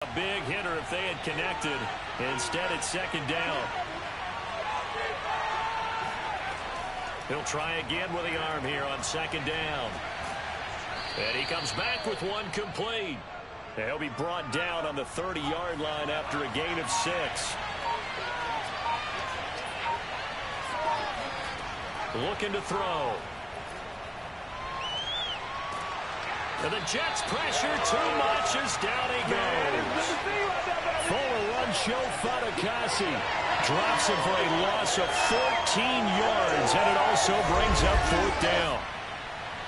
A big hitter if they had connected. Instead, it's second down. He'll try again with the arm here on second down. And he comes back with one complete. He'll be brought down on the 30-yard line after a gain of 6. Looking to throw. And the Jets pressure too much as down he goes. Fuller run show Fatukasi. Drops him for a loss of 14 yards, and it also brings up 4th down.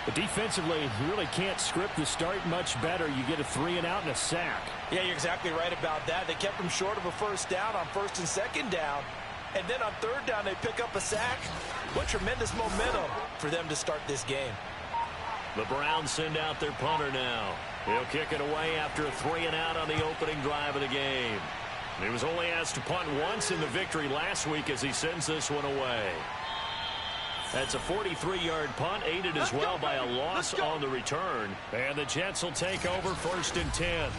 But defensively, you really can't script the start much better. You get a 3-and-out and a sack. Yeah, you're exactly right about that. They kept him short of a first down on 1st and 2nd down. And then on 3rd down, they pick up a sack. What tremendous momentum for them to start this game. The Browns send out their punter now. He'll kick it away after a 3-and-out on the opening drive of the game. He was only asked to punt once in the victory last week as he sends this one away. That's a 43-yard punt, aided as well by a loss on the return. And the Jets will take over 1st and 10.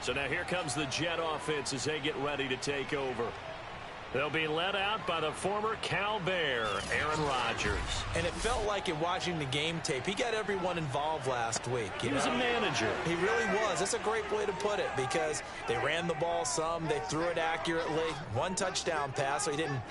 So now here comes the Jet offense as they get ready to take over. They'll be led out by the former Cal Bear, Aaron Rodgers. And it felt like in watching the game tape, he got everyone involved last week. He was a manager. He really was. That's a great way to put it because they ran the ball some. They threw it accurately. 1 touchdown pass, so he didn't,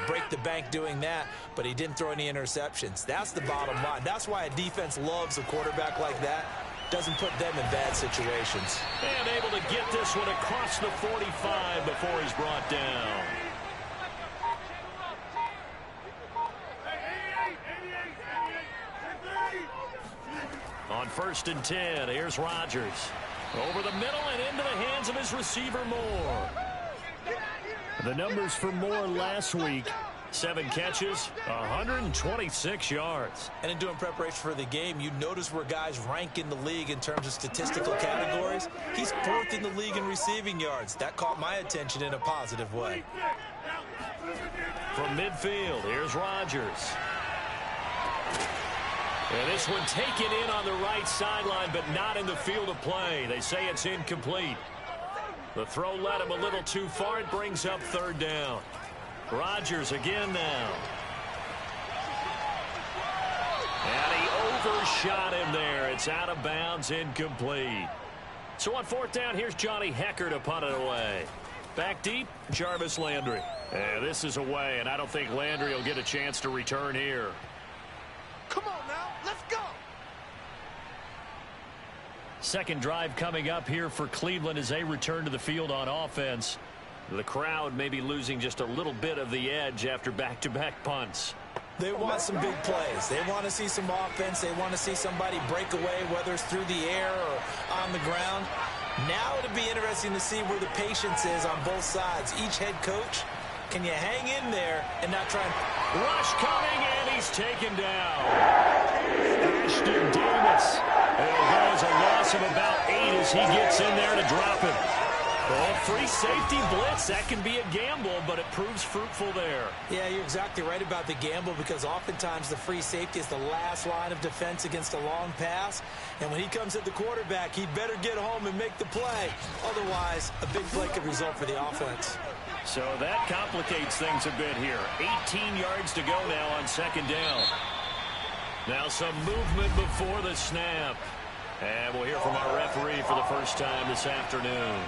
break the bank doing that, but he didn't throw any interceptions. That's the bottom line. That's why a defense loves a quarterback like that. Doesn't put them in bad situations. And able to get this one across the 45 before he's brought down. On 1st and 10, here's Rodgers. Over the middle and into the hands of his receiver, Moore. The numbers for Moore last week. 7 catches, 126 yards. And in doing preparation for the game, you notice where guys rank in the league in terms of statistical categories. He's 4th in the league in receiving yards. That caught my attention in a positive way. From midfield, here's Rodgers. And this one taken in on the right sideline, but not in the field of play. They say it's incomplete. The throw led him a little too far. It brings up 3rd down. Rodgers again now. And he overshot him there. It's out of bounds, incomplete. So on 4th down, here's Johnny Hecker to punt it away. Back deep, Jarvis Landry. And this is away, and I don't think Landry will get a chance to return here. Come on now, let's go. Second drive coming up here for Cleveland as they return to the field on offense. The crowd may be losing just a little bit of the edge after back-to-back punts. They want some big plays. They want to see some offense. They want to see somebody break away, whether it's through the air or on the ground. Now it'll be interesting to see where the patience is on both sides. Each head coach, can you hang in there and not try and... Rush coming, and he's taken down. Ashton Davis. It'll go as a loss of about 8 as he gets in there to drop him. Well, free safety blitz, that can be a gamble, but it proves fruitful there. Yeah, you're exactly right about the gamble because oftentimes the free safety is the last line of defense against a long pass. And when he comes at the quarterback, he better get home and make the play. Otherwise, a big play could result for the offense. So that complicates things a bit here. 18 yards to go now on 2nd down. Now some movement before the snap. And we'll hear from our referee for the first time this afternoon.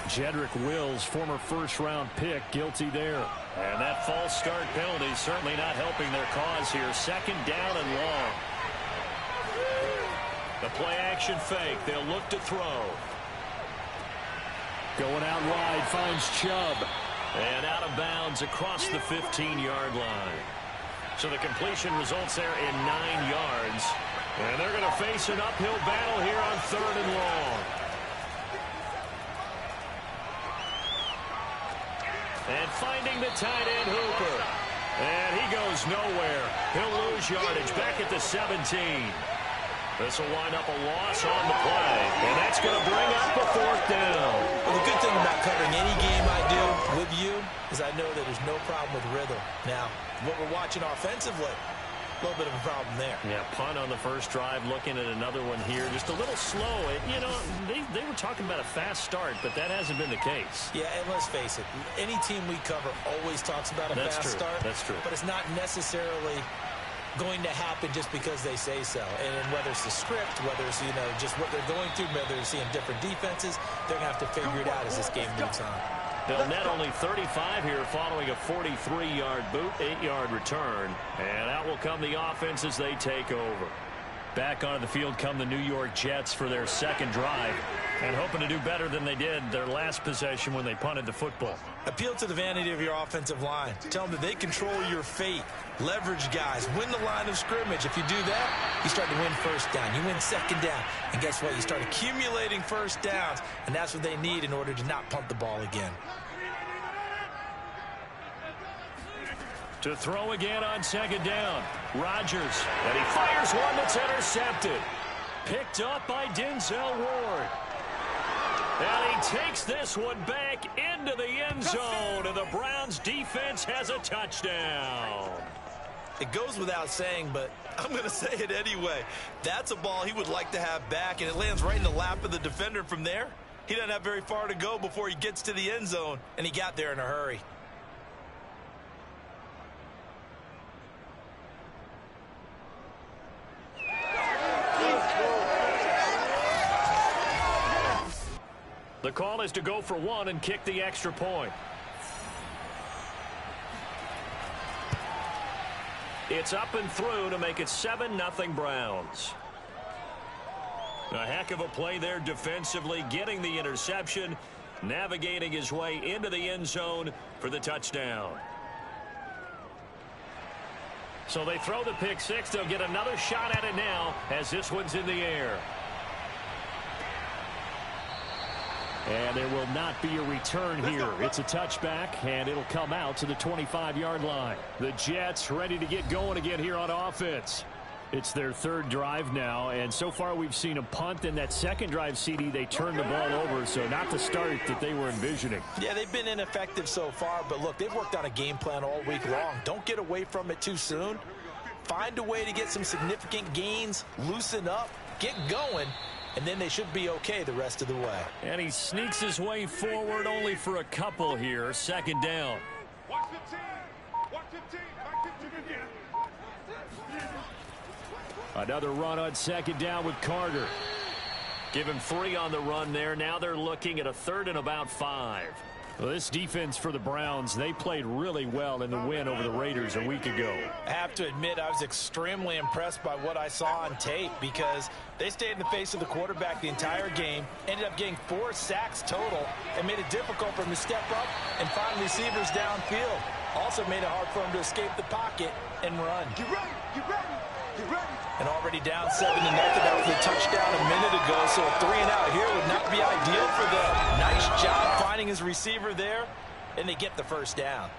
Jedrick Wills, former first-round pick, guilty there. And that false start penalty certainly not helping their cause here. 2nd down and long. The play-action fake. They'll look to throw. Going out wide, finds Chubb. And out of bounds across the 15-yard line. So the completion results there in 9 yards. And they're going to face an uphill battle here on 3rd and long. And finding the tight end, Hooper. And he goes nowhere. He'll lose yardage back at the 17. This will wind up a loss on the play. And that's going to bring up a 4th down. Well, the good thing about covering any game I do with you is I know that there's no problem with rhythm. Now, what we're watching offensively, little bit of a problem there. Yeah, punt on the first drive, looking at another one here. Just a little slow. You know, they were talking about a fast start, but that hasn't been the case. Yeah, and let's face it, any team we cover always talks about a fast start. That's true. But it's not necessarily going to happen just because they say so. And whether it's the script, whether it's, you know, just what they're going through, whether they're seeing different defenses, they're going to have to figure it out as this game moves on. They'll net only 35 here following a 43-yard boot, 8-yard return. And out will come the offense as they take over. Back onto the field come the New York Jets for their second drive, and hoping to do better than they did their last possession when they punted the football. Appeal to the vanity of your offensive line. Tell them that they control your fate. Leverage guys. Win the line of scrimmage. If you do that, you start to win first down. You win second down. And guess what? You start accumulating first downs, and that's what they need in order to not punt the ball again. To throw again on second down. Rodgers. And he fires one that's intercepted. Picked up by Denzel Ward. And he takes this one back into the end zone. And the Browns defense has a touchdown. It goes without saying, but I'm going to say it anyway. That's a ball he would like to have back, and it lands right in the lap of the defender. From there, he doesn't have very far to go before he gets to the end zone. And he got there in a hurry. The call is to go for one and kick the extra point. It's up and through to make it 7-0 Browns. A heck of a play there defensively, getting the interception, navigating his way into the end zone for the touchdown. So they throw the pick six. They'll get another shot at it now as this one's in the air. And there will not be a return here. It's a touchback, and it'll come out to the 25-yard line. The Jets ready to get going again here on offense. It's their third drive now, and so far we've seen a punt. In that second drive, CD, they turned the ball over, so not the start that they were envisioning. Yeah, they've been ineffective so far, but look, they've worked on a game plan all week long. Don't get away from it too soon. Find a way to get some significant gains, loosen up, get going, and then they should be okay the rest of the way. And he sneaks his way forward only for a couple here. Second down. Watch the team. Watch the team. Back into the game. Another run on second down with Carter. Give him 3 on the run there. Now they're looking at a third and about 5. Well, this defense for the Browns, they played really well in the win over the Raiders a week ago. I have to admit, I was extremely impressed by what I saw on tape because they stayed in the face of the quarterback the entire game, ended up getting 4 sacks total, and made it difficult for him to step up and find receivers downfield. Also made it hard for him to escape the pocket and run. You ready? You ready? You ready? And already down 7-0 after the touchdown a minute ago, so a 3-and-out here would not be ideal for them. Nice job finding his receiver there, and they get the first down.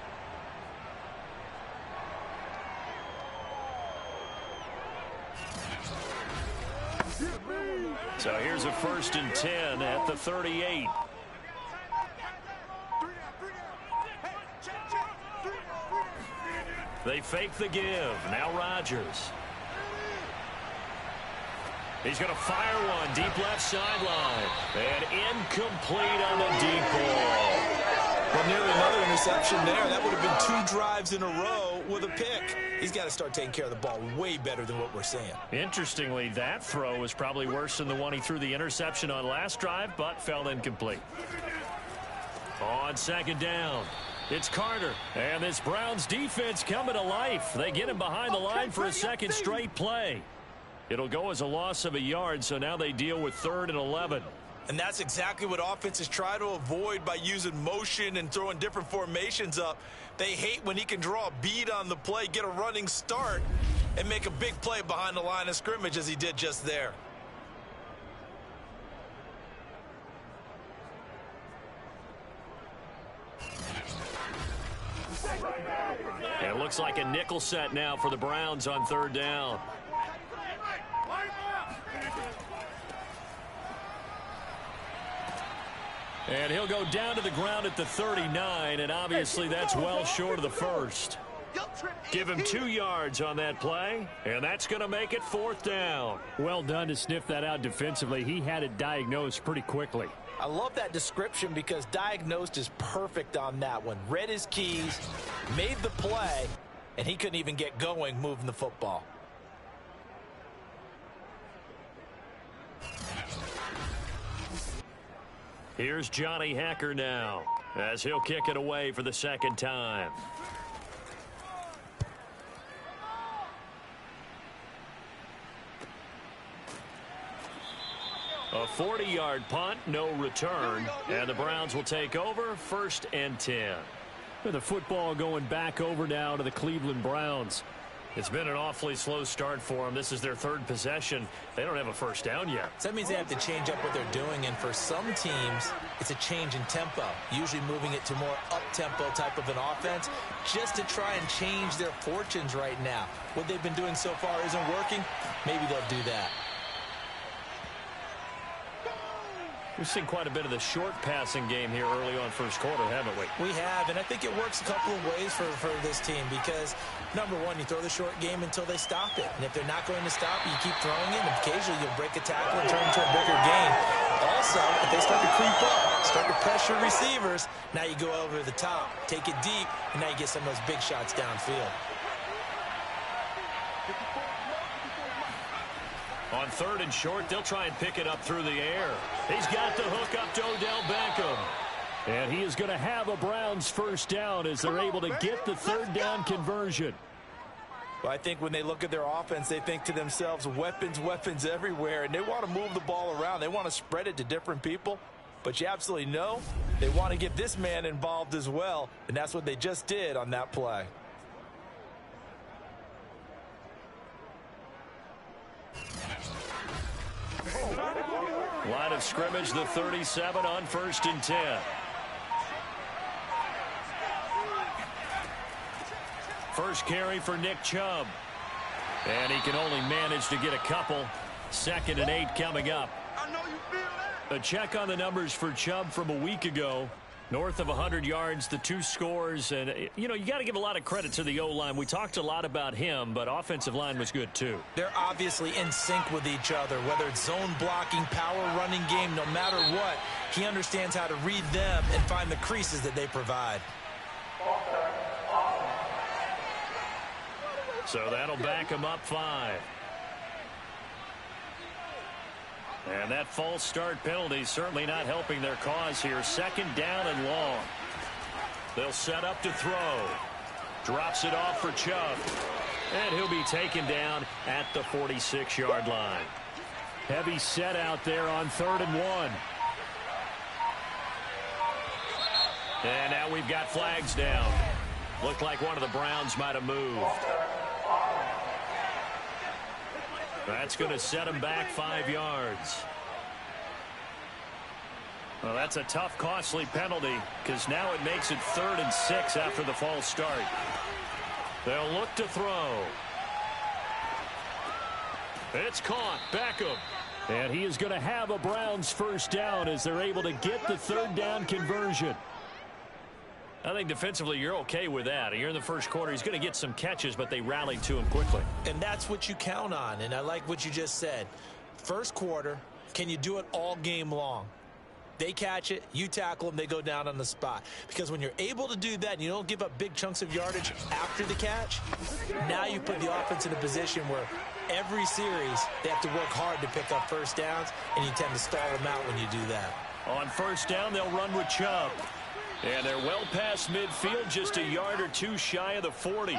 So here's a 1st and 10 at the 38. They fake the give. Now Rodgers. He's going to fire one deep left sideline. And incomplete on the deep ball. Well, nearly another interception there. That would have been 2 drives in a row with a pick. He's got to start taking care of the ball way better than what we're seeing. Interestingly, that throw was probably worse than the one he threw the interception on last drive, but fell incomplete. On second down, it's Carter. And this Browns defense coming to life. They get him behind the line for a second straight play. It'll go as a loss of a yard, so now they deal with 3rd and 11. And that's exactly what offenses try to avoid by using motion and throwing different formations up. They hate when he can draw a bead on the play, get a running start, and make a big play behind the line of scrimmage as he did just there. And it looks like a nickel set now for the Browns on 3rd down. And he'll go down to the ground at the 39, and obviously that's well short of the first. Give him 2 yards on that play, and that's going to make it 4th down. Well done to sniff that out defensively. He had it diagnosed pretty quickly. I love that description because diagnosed is perfect on that one. Read his keys, made the play, and he couldn't even get going moving the football. Here's Johnny Hacker now as he'll kick it away for the 2nd time. A 40-yard punt, no return, and the Browns will take over 1st and 10. With the football going back over now to the Cleveland Browns. It's been an awfully slow start for them. This is their 3rd possession. They don't have a 1st down yet. So that means they have to change up what they're doing, and for some teams, it's a change in tempo, usually moving it to more up-tempo type of an offense just to try and change their fortunes right now. What they've been doing so far isn't working. Maybe they'll do that. We've seen quite a bit of the short passing game here early on 1st quarter, haven't we? We have, and I think it works a couple of ways for this team because, number one, you throw the short game until they stop it. And if they're not going to stop it, you keep throwing it, and occasionally you'll break a tackle and turn into a bigger game. Also, if they start to creep up, start to pressure receivers, now you go over the top, take it deep, and now you get some of those big shots downfield. On 3rd and short, they'll try and pick it up through the air. He's got the hook up to Odell Beckham. And he is going to have a Browns 1st down as they're able to get the 3rd down conversion. Well, I think when they look at their offense, they think to themselves, weapons, weapons everywhere, and they want to move the ball around. They want to spread it to different people. But you absolutely know they want to get this man involved as well, and that's what they just did on that play. Line of scrimmage, the 37 on 1st and 10. First carry for Nick Chubb. And he can only manage to get a couple. 2nd and 8 coming up. A check on the numbers for Chubb from a week ago. North of 100 yards, the 2 scores. And, you know, you got to give a lot of credit to the O-line. We talked a lot about him, but offensive line was good, too. They're obviously in sync with each other, whether it's zone blocking, power running game, no matter what. He understands how to read them and find the creases that they provide. So that'll back him up 5. And that false start penalty certainly not helping their cause here. 2nd down and long. They'll set up to throw. Drops it off for Chubb. And he'll be taken down at the 46-yard line. Heavy set out there on 3rd and 1. And now we've got flags down. Looked like one of the Browns might have moved. That's going to set him back 5 yards. Well, that's a tough, costly penalty because now it makes it 3rd and 6 after the false start. They'll look to throw. It's caught. Beckham. And he is going to have a Browns 1st down as they're able to get the 3rd down conversion. I think defensively you're okay with that. You're in the 1st quarter. He's going to get some catches, but they rallied to him quickly. And that's what you count on, and I like what you just said. 1st quarter, can you do it all game long? They catch it, you tackle them, they go down on the spot. Because when you're able to do that and you don't give up big chunks of yardage after the catch, now you put the offense in a position where every series they have to work hard to pick up 1st downs, and you tend to stall them out when you do that. On 1st down, they'll run with Chubb. And they're well past midfield, just a yard or 2 shy of the 40.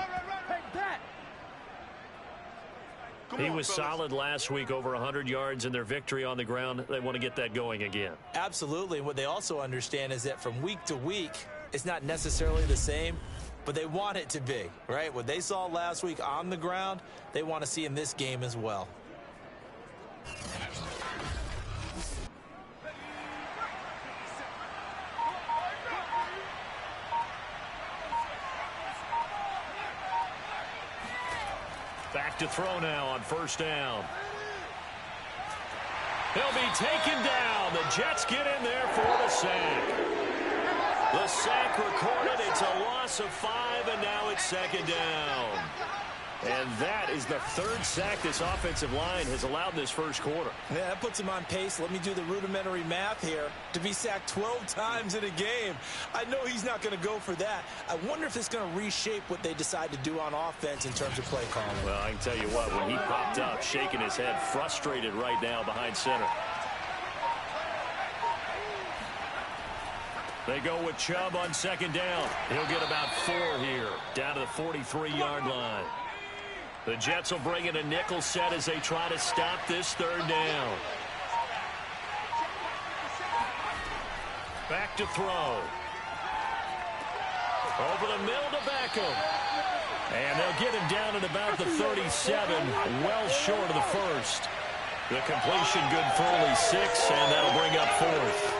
He was solid last week, over 100 yards in their victory on the ground. They want to get that going again. Absolutely. What they also understand is that from week to week, it's not necessarily the same, but they want it to be, right? What they saw last week on the ground, they want to see in this game as well. Back to throw now on 1st down. He'll be taken down. The Jets get in there for the sack. The sack recorded. It's a loss of 5, and now it's second down. And that is the third sack this offensive line has allowed in this first quarter. Yeah, that puts him on pace. Let me do the rudimentary math here. To be sacked 12 times in a game, I know he's not going to go for that. I wonder if it's going to reshape what they decide to do on offense in terms of play calling. Well, I can tell you what, when he popped up, shaking his head, frustrated right now behind center. They go with Chubb on second down. He'll get about 4 here, down to the 43-yard line. The Jets will bring in a nickel set as they try to stop this third down. Back to throw. Over the middle to Beckham. And they'll get him down at about the 37, well short of the first. The completion good for only 6, and that'll bring up 4th.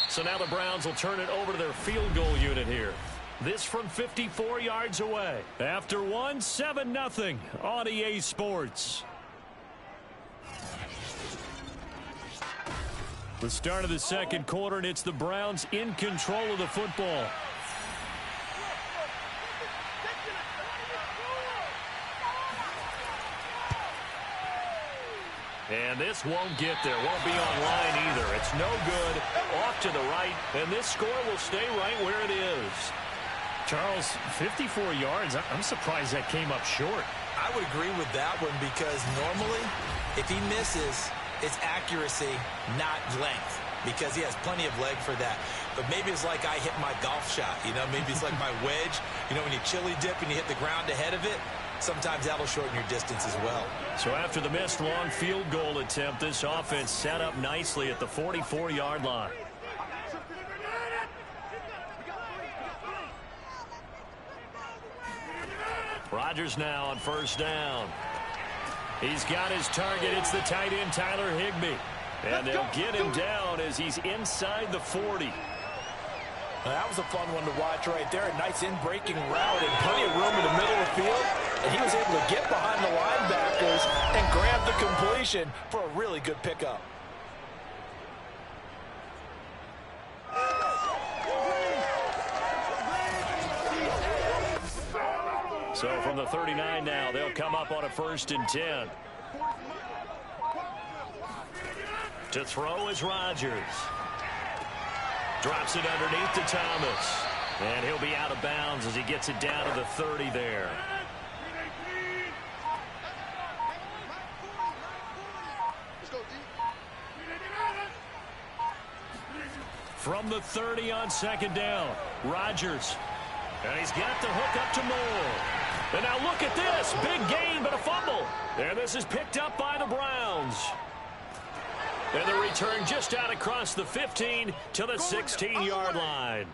So now the Browns will turn it over to their field goal unit here. This from 54 yards away. After 1, 7-0 on EA Sports. The start of the second quarter, and it's the Browns in control of the football. And this won't get there. Won't be online either. It's no good. Off to the right. And this score will stay right where it is. Charles, 54 yards. I'm surprised that came up short. I would agree with that one because normally, if he misses, it's accuracy, not length, because he has plenty of leg for that. But maybe it's like I hit my golf shot. You know, maybe it's like my wedge. You know, when you chili dip and you hit the ground ahead of it, sometimes that'll shorten your distance as well. So after the missed long field goal attempt, this offense set up nicely at the 44-yard line. Rodgers now on first down. He's got his target. It's the tight end, Tyler Higbee. And they'll get him down as he's inside the 40. Well, that was a fun one to watch right there. A nice in-breaking route and plenty of room in the middle of the field. And he was able to get behind the linebackers and grab the completion for a really good pickup. So from the 39 now, they'll come up on a 1st and 10. To throw is Rodgers. Drops it underneath to Thomas. And he'll be out of bounds as he gets it down to the 30 there. From the 30 on second down, Rodgers. And he's got the hook up to Moore. And now look at this. Big gain, but a fumble. And this is picked up by the Browns. And the return just out across the 15 to the 16-yard line.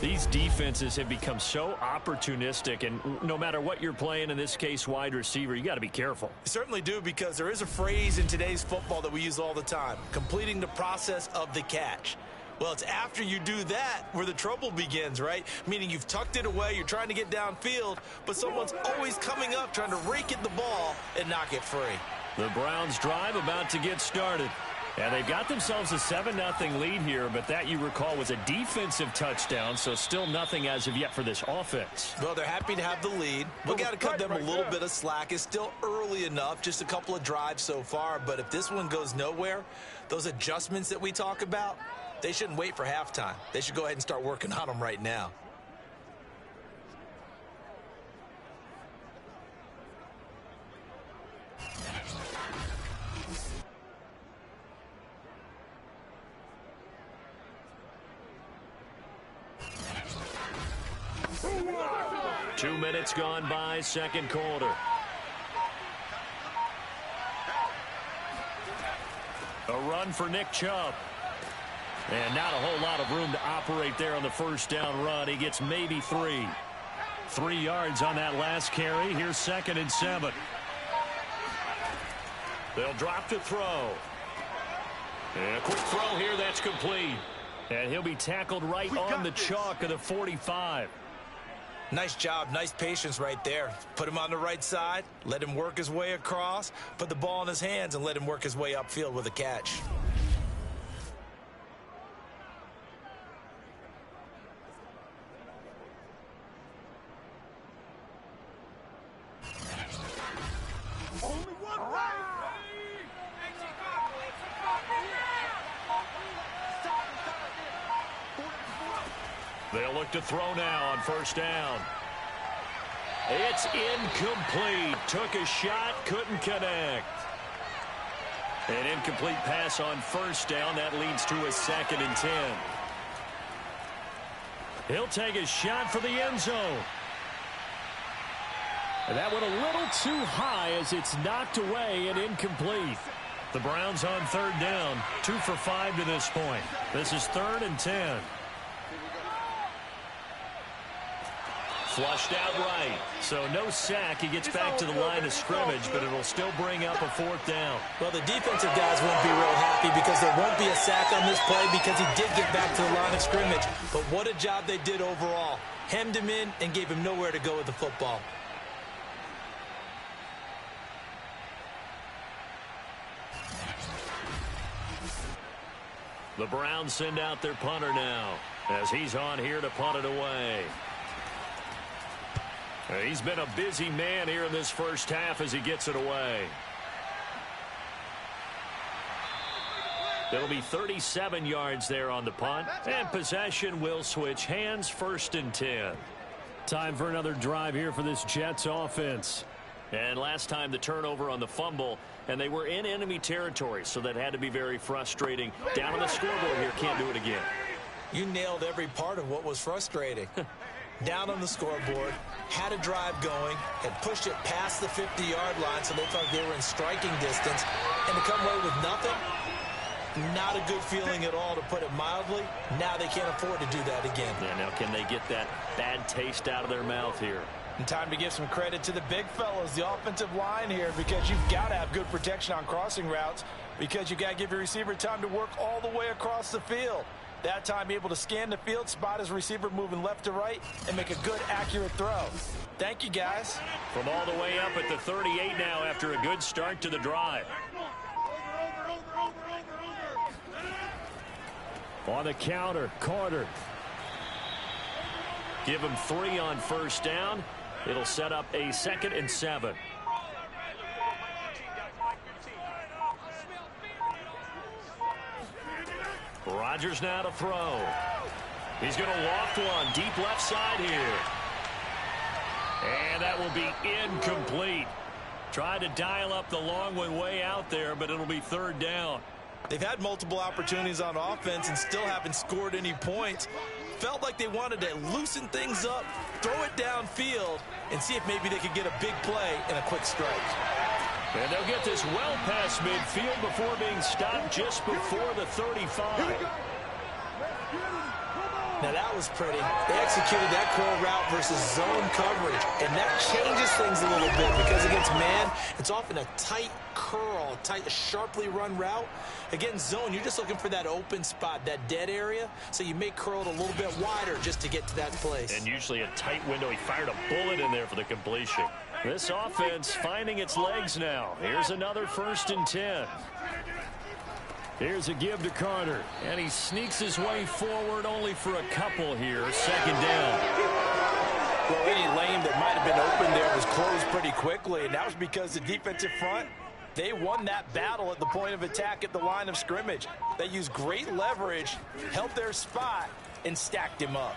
These defenses have become so opportunistic, and no matter what you're playing, in this case wide receiver, you got to be careful. You certainly do, because there is a phrase in today's football that we use all the time: completing the process of the catch. Well, it's after you do that where the trouble begins, right? Meaning you've tucked it away, you're trying to get downfield, but someone's always coming up trying to rake at the ball and knock it free. The Browns drive about to get started. And they've got themselves a 7-0 lead here, but that, you recall, was a defensive touchdown, so still nothing as of yet for this offense. Well, they're happy to have the lead. We got to cut them a little bit of slack. It's still early enough, just a couple of drives so far, but if this one goes nowhere, those adjustments that we talk about, they shouldn't wait for halftime. They should go ahead and start working on them right now. Two minutes gone by, second quarter. A run for Nick Chubb. And not a whole lot of room to operate there on the first down run. He gets maybe 3. 3 yards on that last carry. Here's 2nd and 7. They'll drop to throw. And a quick throw here that's complete. And he'll be tackled right on the chalk of the 45. Nice job, nice patience right there. Put him on the right side, let him work his way across, put the ball in his hands, and let him work his way upfield with a catch. Only one way. They'll look to throw now on first down. It's incomplete. Took a shot, couldn't connect. An incomplete pass on first down. That leads to a 2nd and 10. He'll take a shot for the end zone. And that went a little too high as it's knocked away and incomplete. The Browns on 3rd down. 2 for 5 to this point. This is 3rd and 10. Flushed out right. So no sack. He gets back to the line of scrimmage, but it'll still bring up a 4th down. Well, the defensive guys won't be real happy because there won't be a sack on this play because he did get back to the line of scrimmage. But what a job they did overall. Hemmed him in and gave him nowhere to go with the football. The Browns send out their punter now as he's on here to punt it away. He's been a busy man here in this first half as he gets it away. It'll be 37 yards there on the punt, and possession will switch hands. 1st and 10. Time for another drive here for this Jets offense. And last time the turnover on the fumble, and they were in enemy territory, so that had to be very frustrating. Down on the scoreboard here, can't do it again. You nailed every part of what was frustrating. Down on the scoreboard, had a drive going, had pushed it past the 50-yard line so they thought they were in striking distance, and to come away with nothing, not a good feeling at all, to put it mildly. Now they can't afford to do that again. Yeah, now can they get that bad taste out of their mouth here? And time to give some credit to the big fellows, the offensive line here, because you've got to have good protection on crossing routes, because you've got to give your receiver time to work all the way across the field. That time able to scan the field, spot his receiver moving left to right, and make a good, accurate throw. Thank you, guys. From all the way up at the 38 now after a good start to the drive. On the counter, Carter. Give him 3 on first down. It'll set up a 2nd and 7. Rodgers now to throw. He's going to loft one deep left side here. And that will be incomplete. Tried to dial up the long one way out there, but it'll be 3rd down. They've had multiple opportunities on offense and still haven't scored any points. Felt like they wanted to loosen things up, throw it downfield, and see if maybe they could get a big play and a quick strike. And they'll get this well past midfield before being stopped just before the 35. Now that was pretty. They executed that curl route versus zone coverage, and that changes things a little bit because against man, it's often a tight curl, tight, sharply run route. Against zone, you're just looking for that open spot, that dead area, so you may curl it a little bit wider just to get to that place. And usually a tight window. He fired a bullet in there for the completion. This offense finding its legs now. Here's another 1st and 10. Here's a give to Carter. And he sneaks his way forward only for a couple here. 2nd down. Well, any lane that might have been open there was closed pretty quickly, and that was because the defensive front, they won that battle at the point of attack at the line of scrimmage. They used great leverage, held their spot, and stacked him up.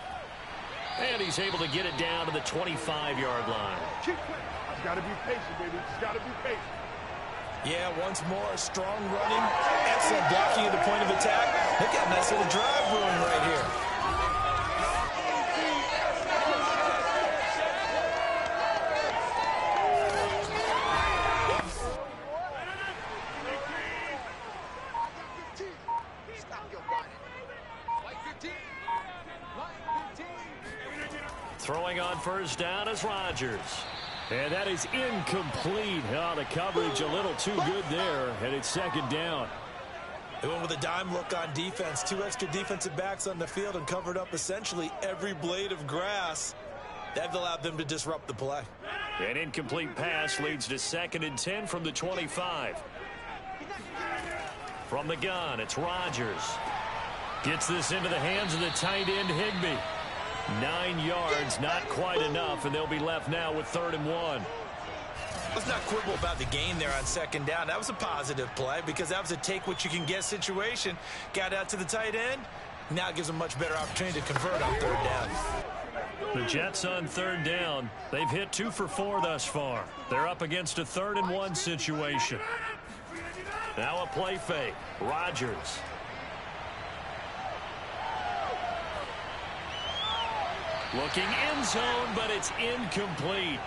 And he's able to get it down to the 25-yard line. Just got to be patient, baby. Just got to be patient. Yeah, once more, strong running, excellent blocking at the point of attack. Look at a nice little drive brewing right here. Throwing on first down is Rodgers. And that is incomplete. Oh, the coverage a little too good there, and it's 2nd down. They went with a dime look on defense. 2 extra defensive backs on the field and covered up essentially every blade of grass. That allowed them to disrupt the play. An incomplete pass leads to 2nd and 10 from the 25. From the gun, it's Rodgers. Gets this into the hands of the tight end, Higbee. 9 yards, not quite enough, and they'll be left now with 3rd and 1. Let's not quibble about the gain there on 2nd down. That was a positive play because that was a take-what-you-can-get situation. Got out to the tight end. Now it gives them a much better opportunity to convert on 3rd down. The Jets on 3rd down. They've hit 2 for 4 thus far. They're up against a 3rd and 1 situation. Now a play fake. Rodgers. Looking end zone, but it's incomplete.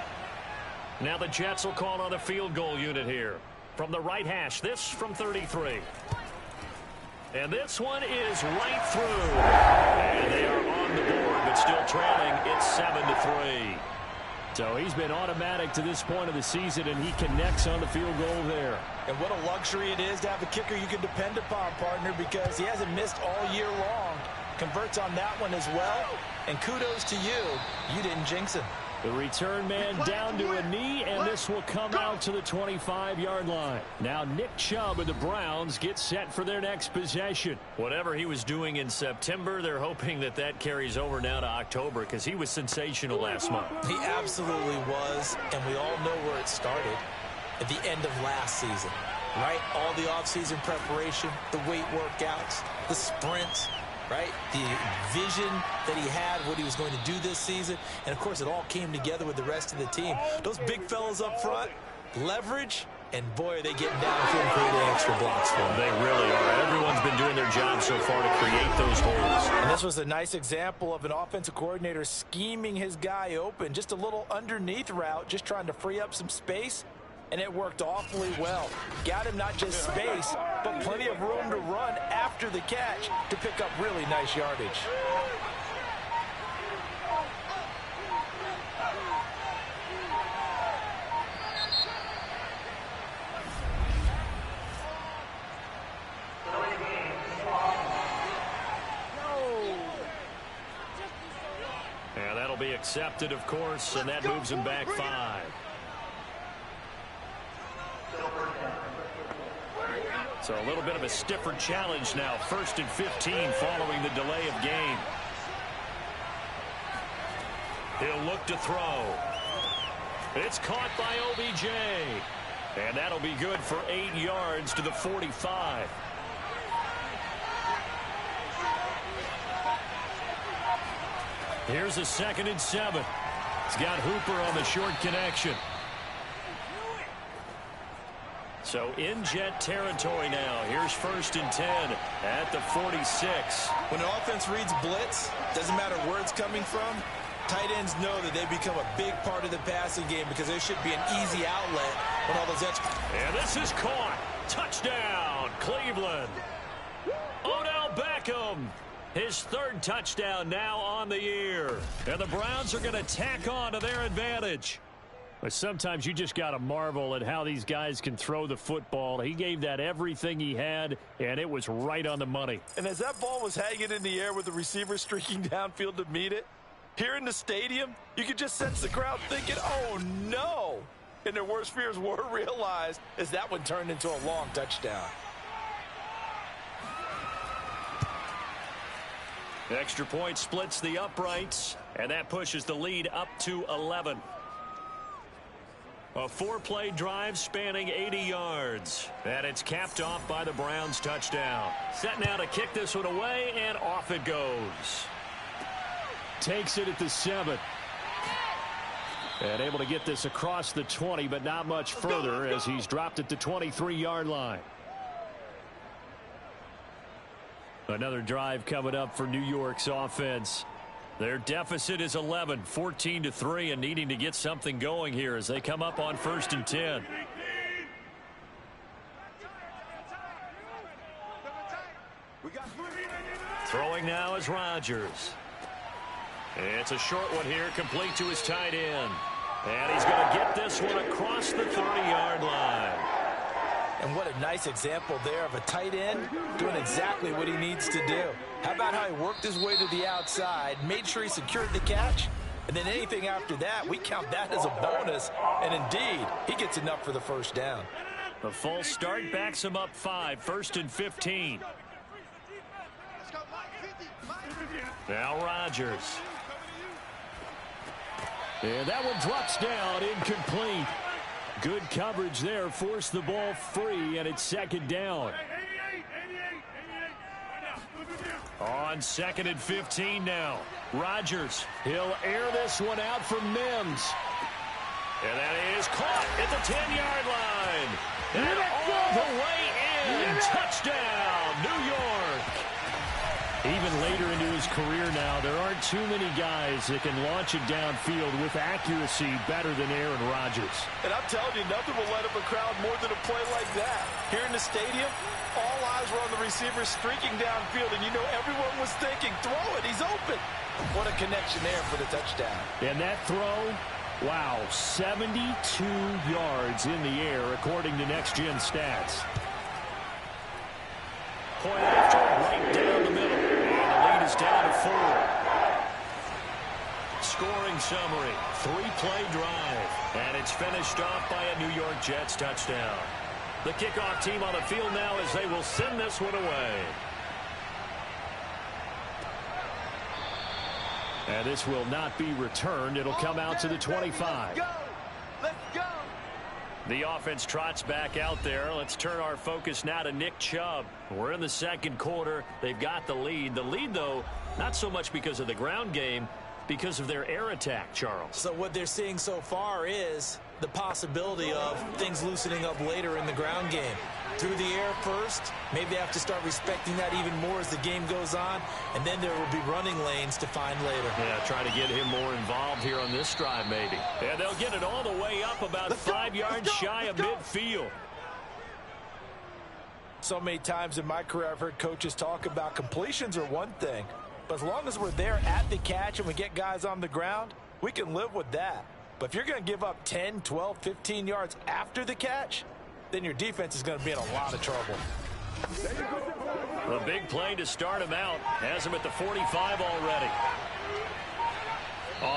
Now the Jets will call on a field goal unit here. From the right hash, this from 33. And this one is right through. And they are on the board, but still trailing. It's 7-3. So he's been automatic to this point of the season, and he connects on the field goal there. And what a luxury it is to have a kicker you can depend upon, partner, because he hasn't missed all year long. Converts on that one as well. And kudos to you. You didn't jinx him. The return man down to a knee, and this will come out to the 25-yard line. Now Nick Chubb and the Browns get set for their next possession. Whatever he was doing in September, they're hoping that that carries over now to October because he was sensational last month. He absolutely was, and we all know where it started at the end of last season, right? All the offseason preparation, the weight workouts, the sprints, right? The vision that he had, what he was going to do this season. And, of course, it all came together with the rest of the team. Those big fellas up front, leverage, and, boy, are they getting downfield and creating extra blocks for them. They really are. Everyone's been doing their job so far to create those holes. And this was a nice example of an offensive coordinator scheming his guy open. Just a little underneath route, just trying to free up some space. And it worked awfully well. Got him not just space, but plenty of room to run after the catch to pick up really nice yardage. And that'll be accepted, of course, and that moves him back 5. So a little bit of a stiffer challenge now. 1st and 15 following the delay of game. He'll look to throw. It's caught by OBJ. And that'll be good for 8 yards to the 45. Here's a 2nd and 7. He's got Hooper on the short connection. So in Jet territory now. Here's 1st and 10 at the 46. When an offense reads blitz, doesn't matter where it's coming from, tight ends know that they become a big part of the passing game because there should be an easy outlet when all those extra. And this is caught. Touchdown, Cleveland. Odell Beckham. His 3rd touchdown now on the year. And the Browns are going to tack on to their advantage. But sometimes you just got to marvel at how these guys can throw the football. He gave that everything he had, and it was right on the money. And as that ball was hanging in the air with the receiver streaking downfield to meet it, here in the stadium, you could just sense the crowd thinking, oh, no. And their worst fears were realized as that one turned into a long touchdown. Extra point splits the uprights, and that pushes the lead up to 11. A 4-play drive spanning 80 yards. And it's capped off by the Browns touchdown. Set now to kick this one away, and off it goes. Takes it at the 7. And able to get this across the 20, but not much further as he's dropped it to 23-yard line. Another drive coming up for New York's offense. Their deficit is 11, 14-3, and needing to get something going here as they come up on 1st and 10. Throwing now is Rodgers. It's a short one here, complete to his tight end. And he's going to get this one across the 30-yard line. And what a nice example there of a tight end doing exactly what he needs to do. How about how he worked his way to the outside, made sure he secured the catch, and then anything after that, we count that as a bonus. And indeed, he gets enough for the first down. The false start backs him up 5, 1st and 15. Now Rodgers. And that one drops down, incomplete. Good coverage there, forced the ball free, and it's 2nd down. On 2nd and 15 now. Rodgers, he'll air this one out for Mims. And that is caught at the 10-yard line. And all the way in. Touchdown, New York. Even later into his career now, there aren't too many guys that can launch it downfield with accuracy better than Aaron Rodgers. And I'm telling you, nothing will light up a crowd more than a play like that. Here in the stadium, all eyes were on the receiver streaking downfield, and you know everyone was thinking, throw it, he's open. What a connection there for the touchdown. And that throw, wow, 72 yards in the air, according to Next Gen Stats. Point after, right down the middle. Is down to 4. Scoring summary, 3-play drive, and it's finished off by a New York Jets touchdown. The kickoff team on the field now as they will send this one away. And this will not be returned. It'll come out to the 25. Let's go. The offense trots back out there. Let's turn our focus now to Nick Chubb. We're in the 2nd quarter. They've got the lead. The lead, though, not so much because of the ground game, because of their air attack, Charles. So what they're seeing so far is the possibility of things loosening up later in the ground game. Through the air first, maybe they have to start respecting that even more as the game goes on, and then there will be running lanes to find later. Yeah, try to get him more involved here on this drive, maybe. And they'll get it all the way up about 5 yards shy of midfield. So many times in my career I've heard coaches talk about completions are one thing, but as long as we're there at the catch and we get guys on the ground, we can live with that. But if you're going to give up 10, 12, 15 yards after the catch, then your defense is going to be in a lot of trouble. A big play to start him out. Has him at the 45 already.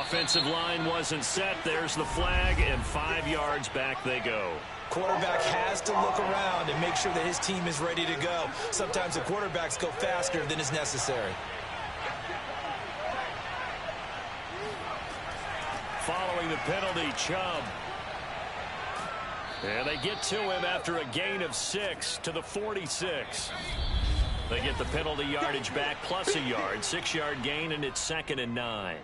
Offensive line wasn't set. There's the flag, and 5 yards back they go. Quarterback has to look around and make sure that his team is ready to go. Sometimes the quarterbacks go faster than is necessary. Following the penalty, Chubb. And they get to him after a gain of 6 to the 46. They get the penalty yardage back plus a yard. 6-yard gain, and it's 2nd and 9.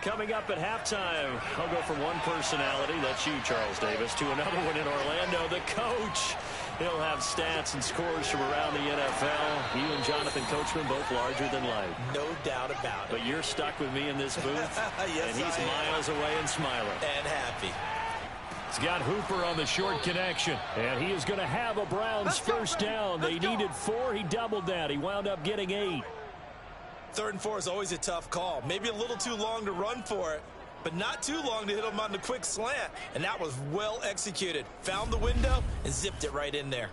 Coming up at halftime, I'll go from one personality, that's you, Charles Davis, to another one in Orlando, the coach. He'll have stats and scores from around the NFL. You and Jonathan Coachman both larger than life. No doubt about it. But you're stuck with me in this booth, yes, and he's miles away and smiling. And happy. He's got Hooper on the short connection, and he is going to have a Browns first down. They needed 4. He doubled that. He wound up getting 8. 3rd and 4 is always a tough call. Maybe a little too long to run for it, but not too long to hit him on the quick slant. And that was well executed. Found the window and zipped it right in there.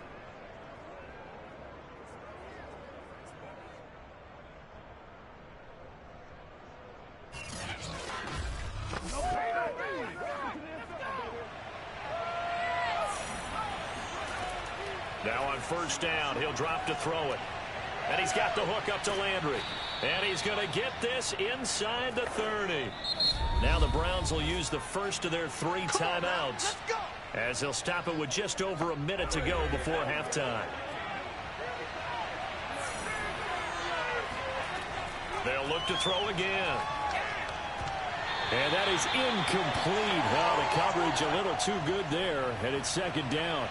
Now on first down, he'll drop to throw it. And he's got the hook up to Landry. And he's going to get this inside the 30. Now the Browns will use the first of their 3 timeouts, as they'll stop it with just over a minute to go before halftime. They'll look to throw again. And that is incomplete. Well, the coverage a little too good there, and it's 2nd down.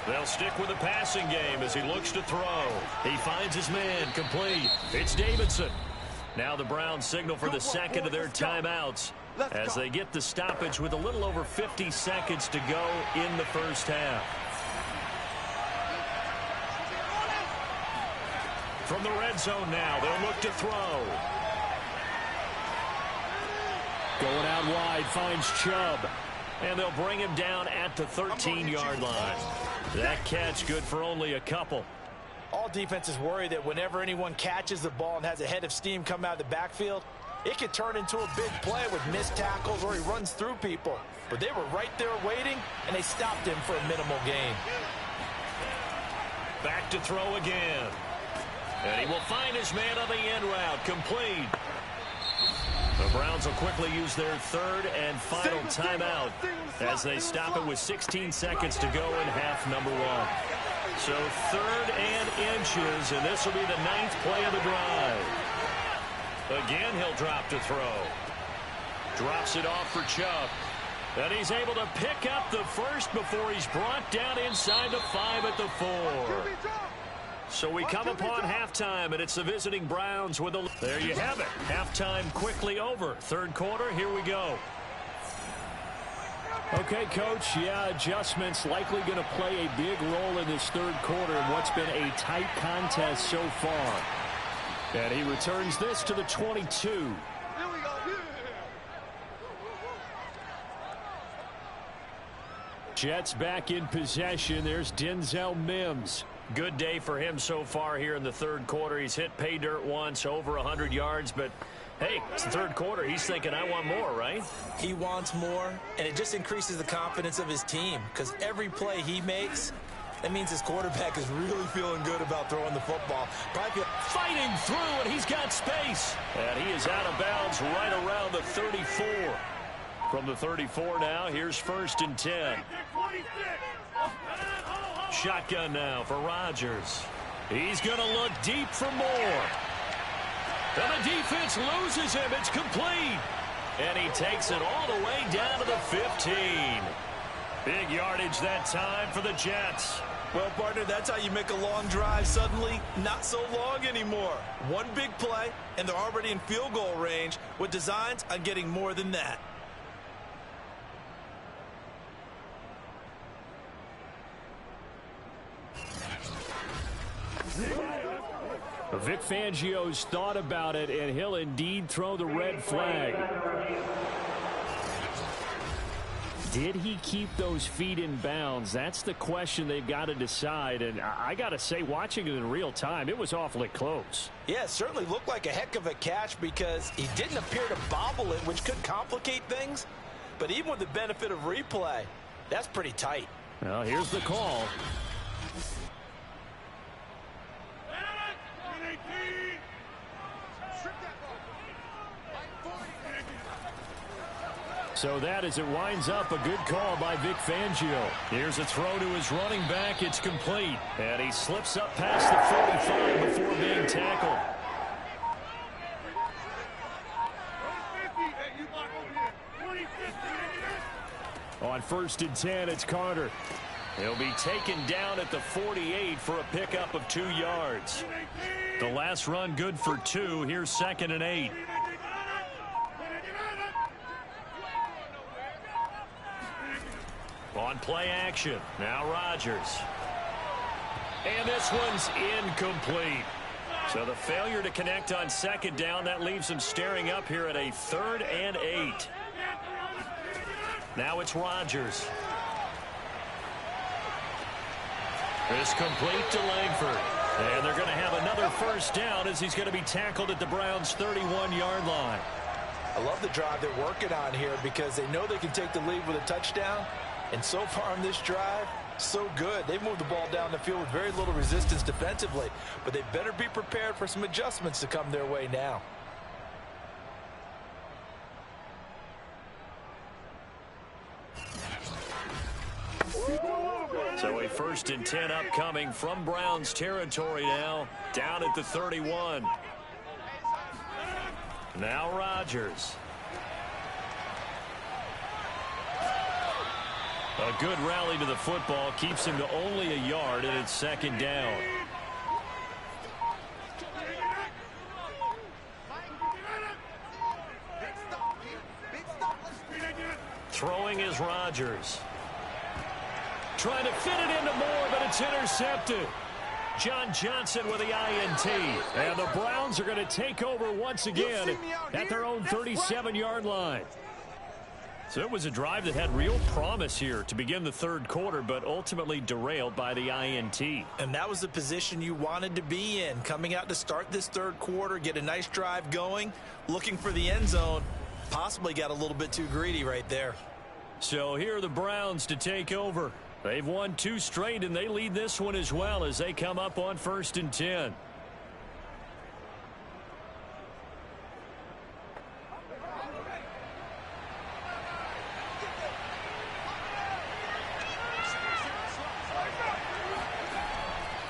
They'll stick with the passing game as he looks to throw. He finds his man, complete. It's Davidson. Now the Browns signal for the 2nd of their timeouts as they get the stoppage with a little over 50 seconds to go in the first half. From the red zone now, they'll look to throw. Going out wide, finds Chubb. And they'll bring him down at the 13-yard line. That catch good for only a couple. All defenses worry that whenever anyone catches the ball and has a head of steam come out of the backfield, it could turn into a big play with missed tackles or he runs through people. But they were right there waiting, and they stopped him for a minimal gain. Back to throw again. And he will find his man on the end route. Complete. The Browns will quickly use their third and final timeout as they stop it with 16 seconds to go in half number one. So 3rd and inches, and this will be the 9th play of the drive. Again, he'll drop to throw. Drops it off for Chubb. And he's able to pick up the first before he's brought down inside the 5 at the 4. So we come upon halftime, and it's the visiting Browns with a... There you have it. Halftime quickly over. 3rd quarter, here we go. Okay, Coach, adjustments likely going to play a big role in this 3rd quarter in what's been a tight contest so far. And he returns this to the 22. Jets back in possession. There's Denzel Mims. Good day for him so far here in the 3rd quarter. He's hit pay dirt once, over 100 yards, but hey, it's the 3rd quarter. He's thinking, I want more, right? He wants more, and it just increases the confidence of his team because every play he makes, that means his quarterback is really feeling good about throwing the football. Fighting through, and he's got space. And he is out of bounds right around the 34. From the 34 now, here's 1st and 10. Shotgun now for Rodgers. He's going to look deep for more. And the defense loses him. It's complete. And he takes it all the way down to the 15. Big yardage that time for the Jets. Well, partner, that's how you make a long drive suddenly not so long anymore. One big play, and they're already in field goal range with designs on getting more than that. Vic Fangio's thought about it, and he'll indeed throw the red flag. Did he keep those feet in bounds? That's the question they've got to decide. And I got to say, watching it in real time, it was awfully close. Yeah, it certainly looked like a heck of a catch because he didn't appear to bobble it, which could complicate things. But even with the benefit of replay, that's pretty tight. Well, here's the call. So that as it winds up, a good call by Vic Fangio. Here's a throw to his running back. It's complete. And he slips up past the 45 before being tackled. On 1st and 10, it's Carter. He'll be taken down at the 48 for a pickup of 2 yards. The last run good for 2. Here's 2nd and 8. On play action, now Rodgers. And this one's incomplete. So the failure to connect on 2nd down, that leaves him staring up here at a 3rd and 8. Now it's Rodgers. It's complete to Langford. And they're going to have another 1st down as he's going to be tackled at the Browns' 31-yard line. I love the drive they're working on here because they know they can take the lead with a touchdown. And so far on this drive, so good. They've moved the ball down the field with very little resistance defensively. But they better be prepared for some adjustments to come their way now. So a 1st and 10 upcoming from Browns territory now, down at the 31. Now Rodgers. A good rally to the football keeps him to only a yard, and it's 2nd down. Throwing is Rodgers. Trying to fit it into Moore, but it's intercepted. John Johnson with the INT. And the Browns are going to take over once again at their own 37-yard line. So it was a drive that had real promise here to begin the third quarter, but ultimately derailed by the INT. And that was the position you wanted to be in, coming out to start this third quarter, get a nice drive going, looking for the end zone. Possibly got a little bit too greedy right there. So here are the Browns to take over. They've won 2 straight, and they lead this one as well as they come up on 1st and 10.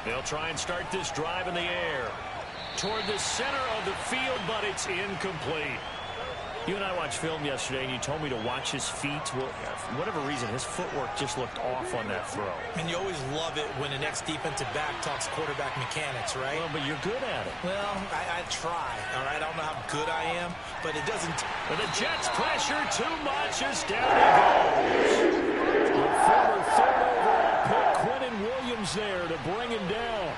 They'll try and start this drive in the air toward the center of the field, but it's incomplete. You and I watched film yesterday, and you told me to watch his feet. Well, for whatever reason, his footwork just looked off on that throw. And you always love it when an ex-defensive back talks quarterback mechanics, right? Well, but you're good at it. Well, I try, all right? I don't know how good I am, but it doesn't... And the Jets pressure too much as down he goes. The former third overall pick, Quentin Williams, there to bring him down.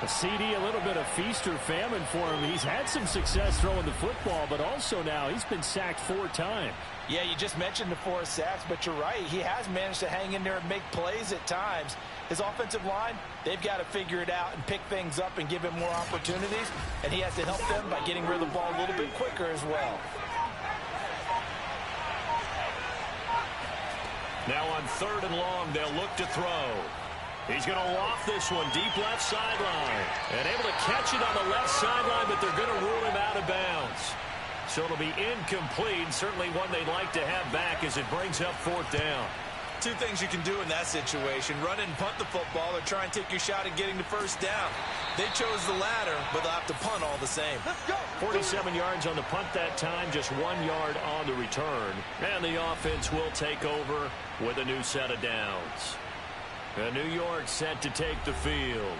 A CD, a little bit of feast or famine for him. He's had some success throwing the football, but also now he's been sacked 4 times. Yeah, you just mentioned the 4 sacks, but you're right. He has managed to hang in there and make plays at times. His offensive line, they've got to figure it out and pick things up and give him more opportunities, and he has to help them by getting rid of the ball a little bit quicker as well. Now on 3rd and long, they'll look to throw. He's going to loft this one deep left sideline. And able to catch it on the left sideline, but they're going to rule him out of bounds. So it'll be incomplete. Certainly one they'd like to have back as it brings up 4th down. 2 things you can do in that situation. Run and punt the football or try and take your shot at getting the 1st down. They chose the latter, but they'll have to punt all the same. 47 yards on the punt that time, just 1 yard on the return. And the offense will take over with a new set of downs. And New York set to take the field.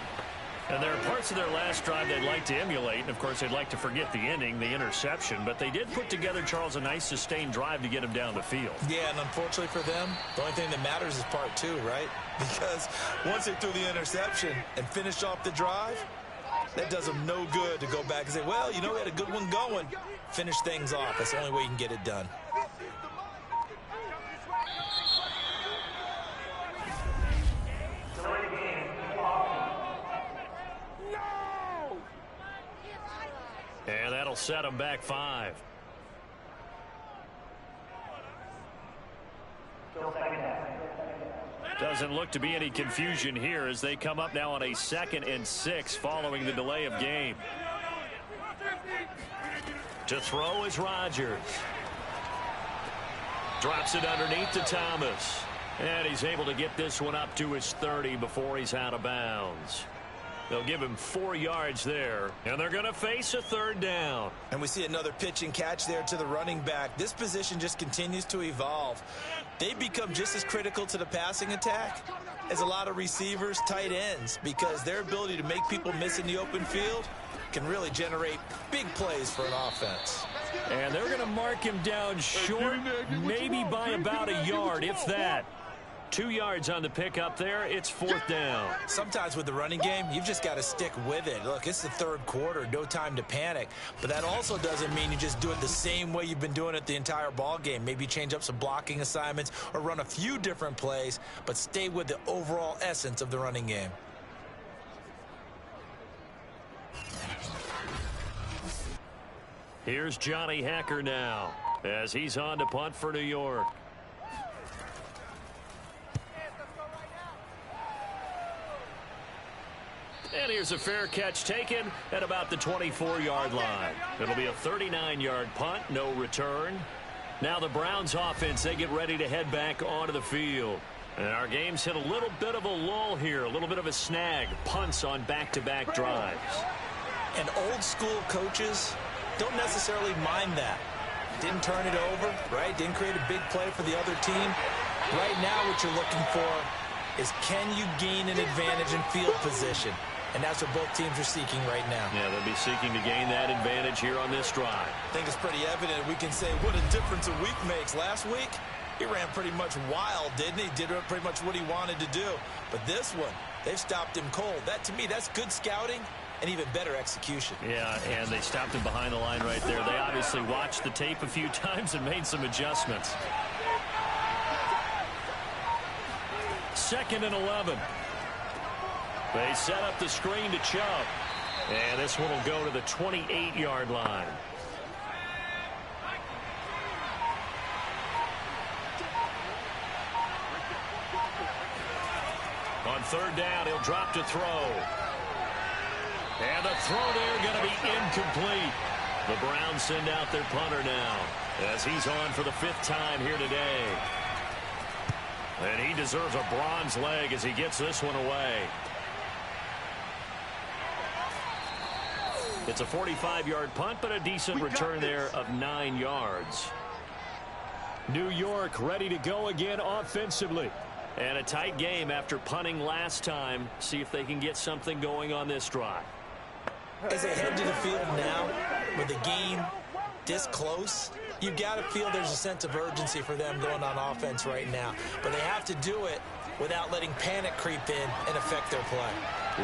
And there are parts of their last drive they'd like to emulate. And, of course, they'd like to forget the ending, the interception. But they did put together, Charles, a nice sustained drive to get him down the field. Yeah, and unfortunately for them, the only thing that matters is part 2, right? Because once they threw the interception and finished off the drive, that does them no good to go back and say, well, you know, we had a good one going. Finish things off. That's the only way you can get it done. And that'll set them back 5. Doesn't look to be any confusion here as they come up now on a 2nd and 6 following the delay of game. To throw is Rodgers. Drops it underneath to Thomas. And he's able to get this one up to his 30 before he's out of bounds. They'll give him 4 yards there, and they're going to face a 3rd down. And we see another pitch and catch there to the running back. This position just continues to evolve. They become just as critical to the passing attack as a lot of receivers, tight ends, because their ability to make people miss in the open field can really generate big plays for an offense. And they're going to mark him down short, maybe by about a yard, if that. 2 yards on the pickup there. It's 4th down. Sometimes with the running game, you've just got to stick with it. Look, it's the 3rd quarter. No time to panic. But that also doesn't mean you just do it the same way you've been doing it the entire ball game. Maybe change up some blocking assignments or run a few different plays, but stay with the overall essence of the running game. Here's Johnny Hacker now as he's on to punt for New York. And here's a fair catch taken at about the 24-yard line. It'll be a 39-yard punt, no return. Now the Browns offense, they get ready to head back onto the field. And our game's hit a little bit of a lull here, a little bit of a snag. Punts on back-to-back drives. And old school coaches don't necessarily mind that. Didn't turn it over, right? Didn't create a big play for the other team. Right now what you're looking for is can you gain an advantage in field position? And that's what both teams are seeking right now. Yeah, they'll be seeking to gain that advantage here on this drive. I think it's pretty evident. We can say what a difference a week makes. Last week, he ran pretty much wild, didn't he? Did pretty much what he wanted to do. But this one, they've stopped him cold. That, to me, that's good scouting and even better execution. Yeah, and they stopped him behind the line right there. They obviously watched the tape a few times and made some adjustments. 2nd and 11. They set up the screen to Chubb. And this one will go to the 28-yard line. On 3rd down, he'll drop to throw. And the throw there going to be incomplete. The Browns send out their punter now as he's on for the 5th time here today. And he deserves a bronze leg as he gets this one away. It's a 45-yard punt, but a decent return there of 9 yards. New York ready to go again offensively. And a tight game after punting last time. See if they can get something going on this drive. As they head to the field now, with the game this close, you've got to feel there's a sense of urgency for them going on offense right now. But they have to do it without letting panic creep in and affect their play.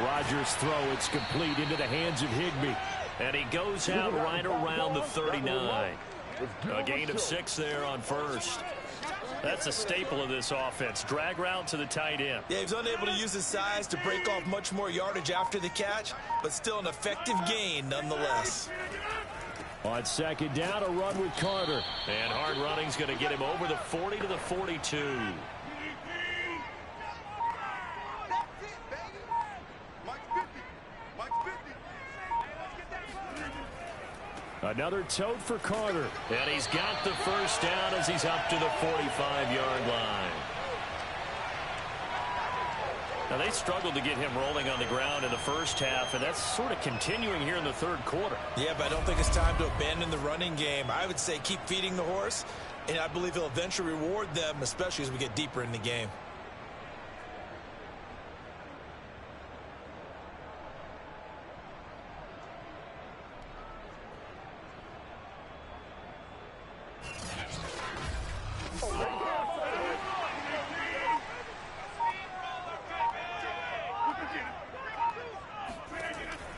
Rodgers' throw, it's complete into the hands of Higbee. And he goes out right around the 39. A gain of 6 there on 1st. That's a staple of this offense. Drag route to the tight end. Yeah, he's unable to use his size to break off much more yardage after the catch, but still an effective gain nonetheless. On 2nd down, a run with Carter. And hard running's going to get him over the 40 to the 42. Another tote for Carter. And he's got the 1st down as he's up to the 45-yard line. Now, they struggled to get him rolling on the ground in the 1st half, and that's sort of continuing here in the 3rd quarter. Yeah, but I don't think it's time to abandon the running game. I would say keep feeding the horse, and I believe he'll eventually reward them, especially as we get deeper in the game.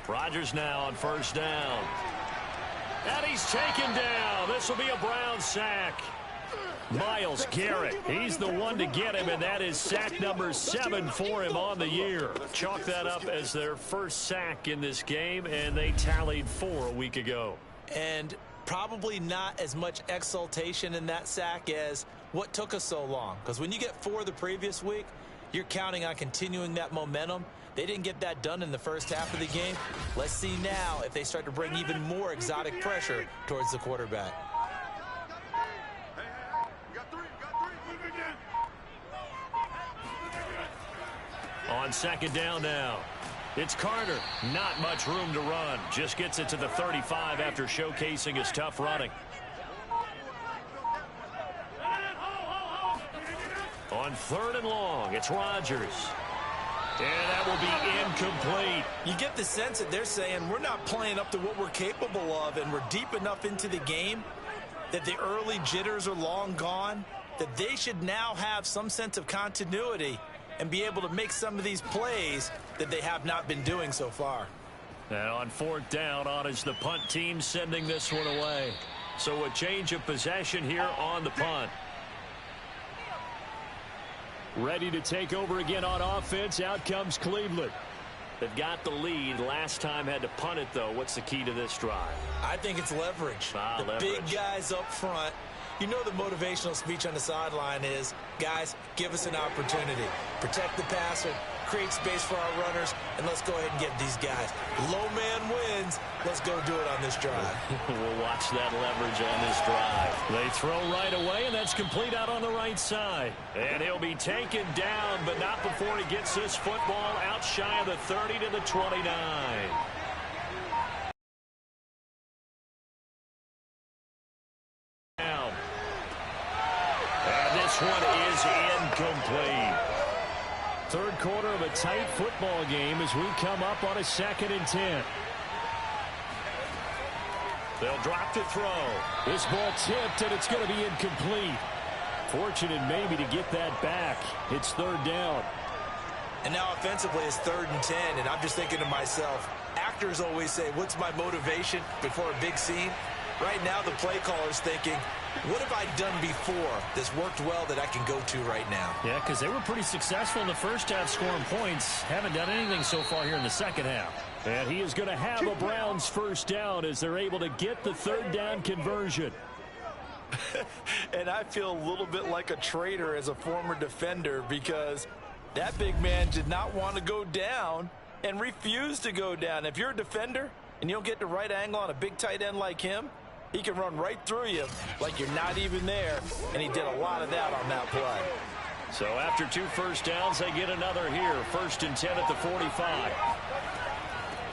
Rodgers now on 1st down. And he's taken down. This will be a Brown sack. Myles Garrett, he's the one to get him, and that is sack number 7 for him on the year. Chalk that up as their 1st sack in this game, and they tallied 4 a week ago. And probably not as much exultation in that sack as what took us so long. Because when you get 4 the previous week, you're counting on continuing that momentum. They didn't get that done in the 1st half of the game. Let's see now if they start to bring even more exotic pressure towards the quarterback. On 2nd down now, it's Carter. Not much room to run. Just gets it to the 35 after showcasing his tough running. On 3rd and long, it's Rodgers. And that will be incomplete. You get the sense that they're saying we're not playing up to what we're capable of, and we're deep enough into the game that the early jitters are long gone, that they should now have some sense of continuity and be able to make some of these plays that they have not been doing so far. And on 4th down, on is the punt team sending this one away. So a change of possession here on the punt. Ready to take over again on offense. Out comes Cleveland. They've got the lead. Last time had to punt it, though. What's the key to this drive? I think it's leverage. Leverage. Big guys up front. You know the motivational speech on the sideline is, guys, give us an opportunity. Protect the passer, create space for our runners, and let's go ahead and get these guys. Low man wins. Let's go do it on this drive. We'll watch that leverage on this drive. They throw right away, and that's complete out on the right side. And he'll be taken down, but not before he gets this football out shy of the 30 to the 29. This one is incomplete. 3rd quarter of a tight football game as we come up on a 2nd and 10. They'll drop to throw. This ball tipped, and it's going to be incomplete. Fortunate maybe to get that back. It's 3rd down. And now offensively it's 3rd and 10, and I'm just thinking to myself, actors always say, what's my motivation before a big scene? Right now, the play caller's thinking, what have I done before that's worked well that I can go to right now? Yeah, because they were pretty successful in the first half scoring points. Haven't done anything so far here in the second half. And he is going to have a Browns first down as they're able to get the third down conversion. And I feel a little bit like a traitor as a former defender because that big man did not want to go down and refused to go down. If you're a defender and you don't get the right angle on a big tight end like him, he can run right through you like you're not even there, and he did a lot of that on that play. So after 2 first downs, they get another here. 1st and 10 at the 45.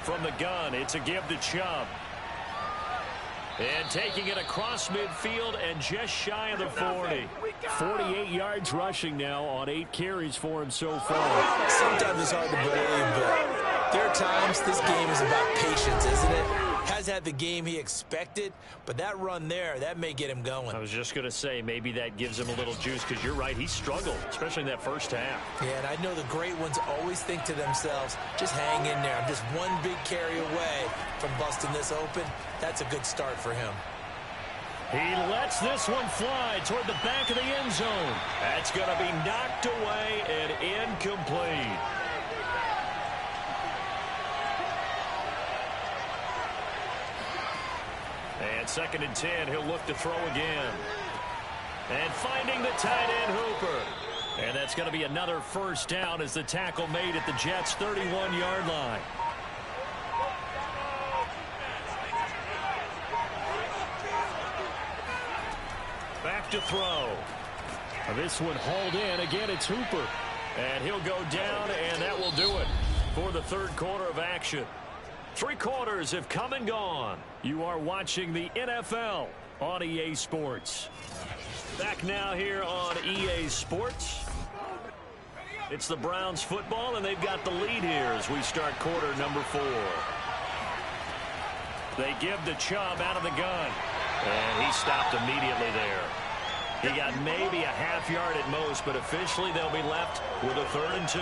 From the gun, it's a give to Chubb. And taking it across midfield and just shy of the 40. 48 yards rushing now on 8 carries for him so far. Sometimes it's hard to believe, but there are times this game is about patience, isn't it? Has had the game he expected, but that run there, that may get him going. I was just going to say, maybe that gives him a little juice, because you're right, he struggled, especially in that first half. Yeah, and I know the great ones always think to themselves, just hang in there. I'm just one big carry away from busting this open. That's a good start for him. He lets this one fly toward the back of the end zone. That's going to be knocked away and incomplete. And 2nd and 10, he'll look to throw again. And finding the tight end Hooper. And that's going to be another first down as the tackle made at the Jets' 31-yard line. Back to throw. This one hauled in. Again, it's Hooper. And he'll go down, and that will do it for the 3rd quarter of action. 3 quarters have come and gone. You are watching the NFL on EA Sports. Back now here on EA Sports. It's the Browns football, and they've got the lead here as we start quarter number 4. They give to Chubb out of the gun. And he stopped immediately there. He got maybe a half yard at most, but officially they'll be left with a 3rd and 2.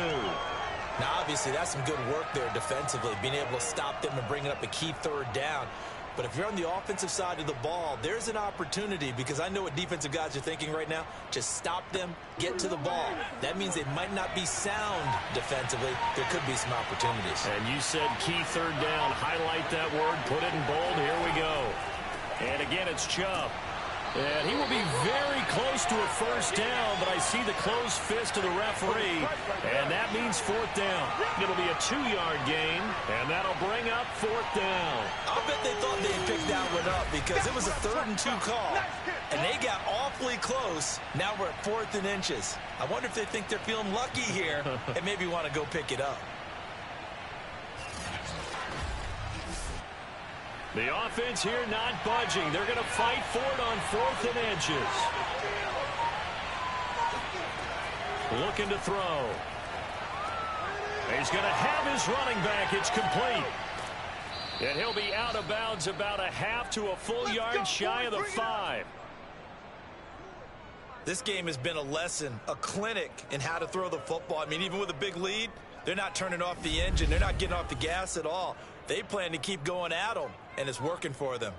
Now, obviously, that's some good work there defensively, being able to stop them and bringing up a key 3rd down. But if you're on the offensive side of the ball, there's an opportunity, because I know what defensive guys are thinking right now. Just stop them, get to the ball. That means they might not be sound defensively. There could be some opportunities. And you said key 3rd down. Highlight that word. Put it in bold. Here we go. And again, it's Chubb. And he will be very close to a first down, but I see the closed fist of the referee, and that means 4th down. It'll be a 2-yard gain, and that'll bring up 4th down. I'll bet they thought they'd pick that one up because it was a 3rd and 2 call, and they got awfully close. Now we're at 4th and inches. I wonder if they think they're feeling lucky here and maybe want to go pick it up. The offense here not budging. They're going to fight for it on 4th and inches. Looking to throw. He's going to have his running back. It's complete. And he'll be out of bounds about a half to a full yard shy of the 5. This game has been a lesson, a clinic in how to throw the football. I mean, even with a big lead, they're not turning off the engine. They're not getting off the gas at all. They plan to keep going at them, and it's working for them.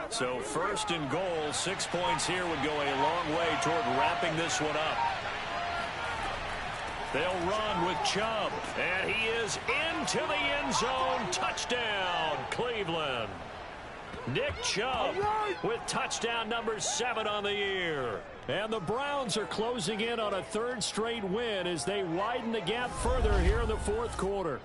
So 1st and goal, 6 points here would go a long way toward wrapping this one up. They'll run with Chubb, and he is into the end zone. Touchdown, Cleveland. Nick Chubb with touchdown number 7 on the year. And the Browns are closing in on a 3rd straight win as they widen the gap further here in the 4th quarter.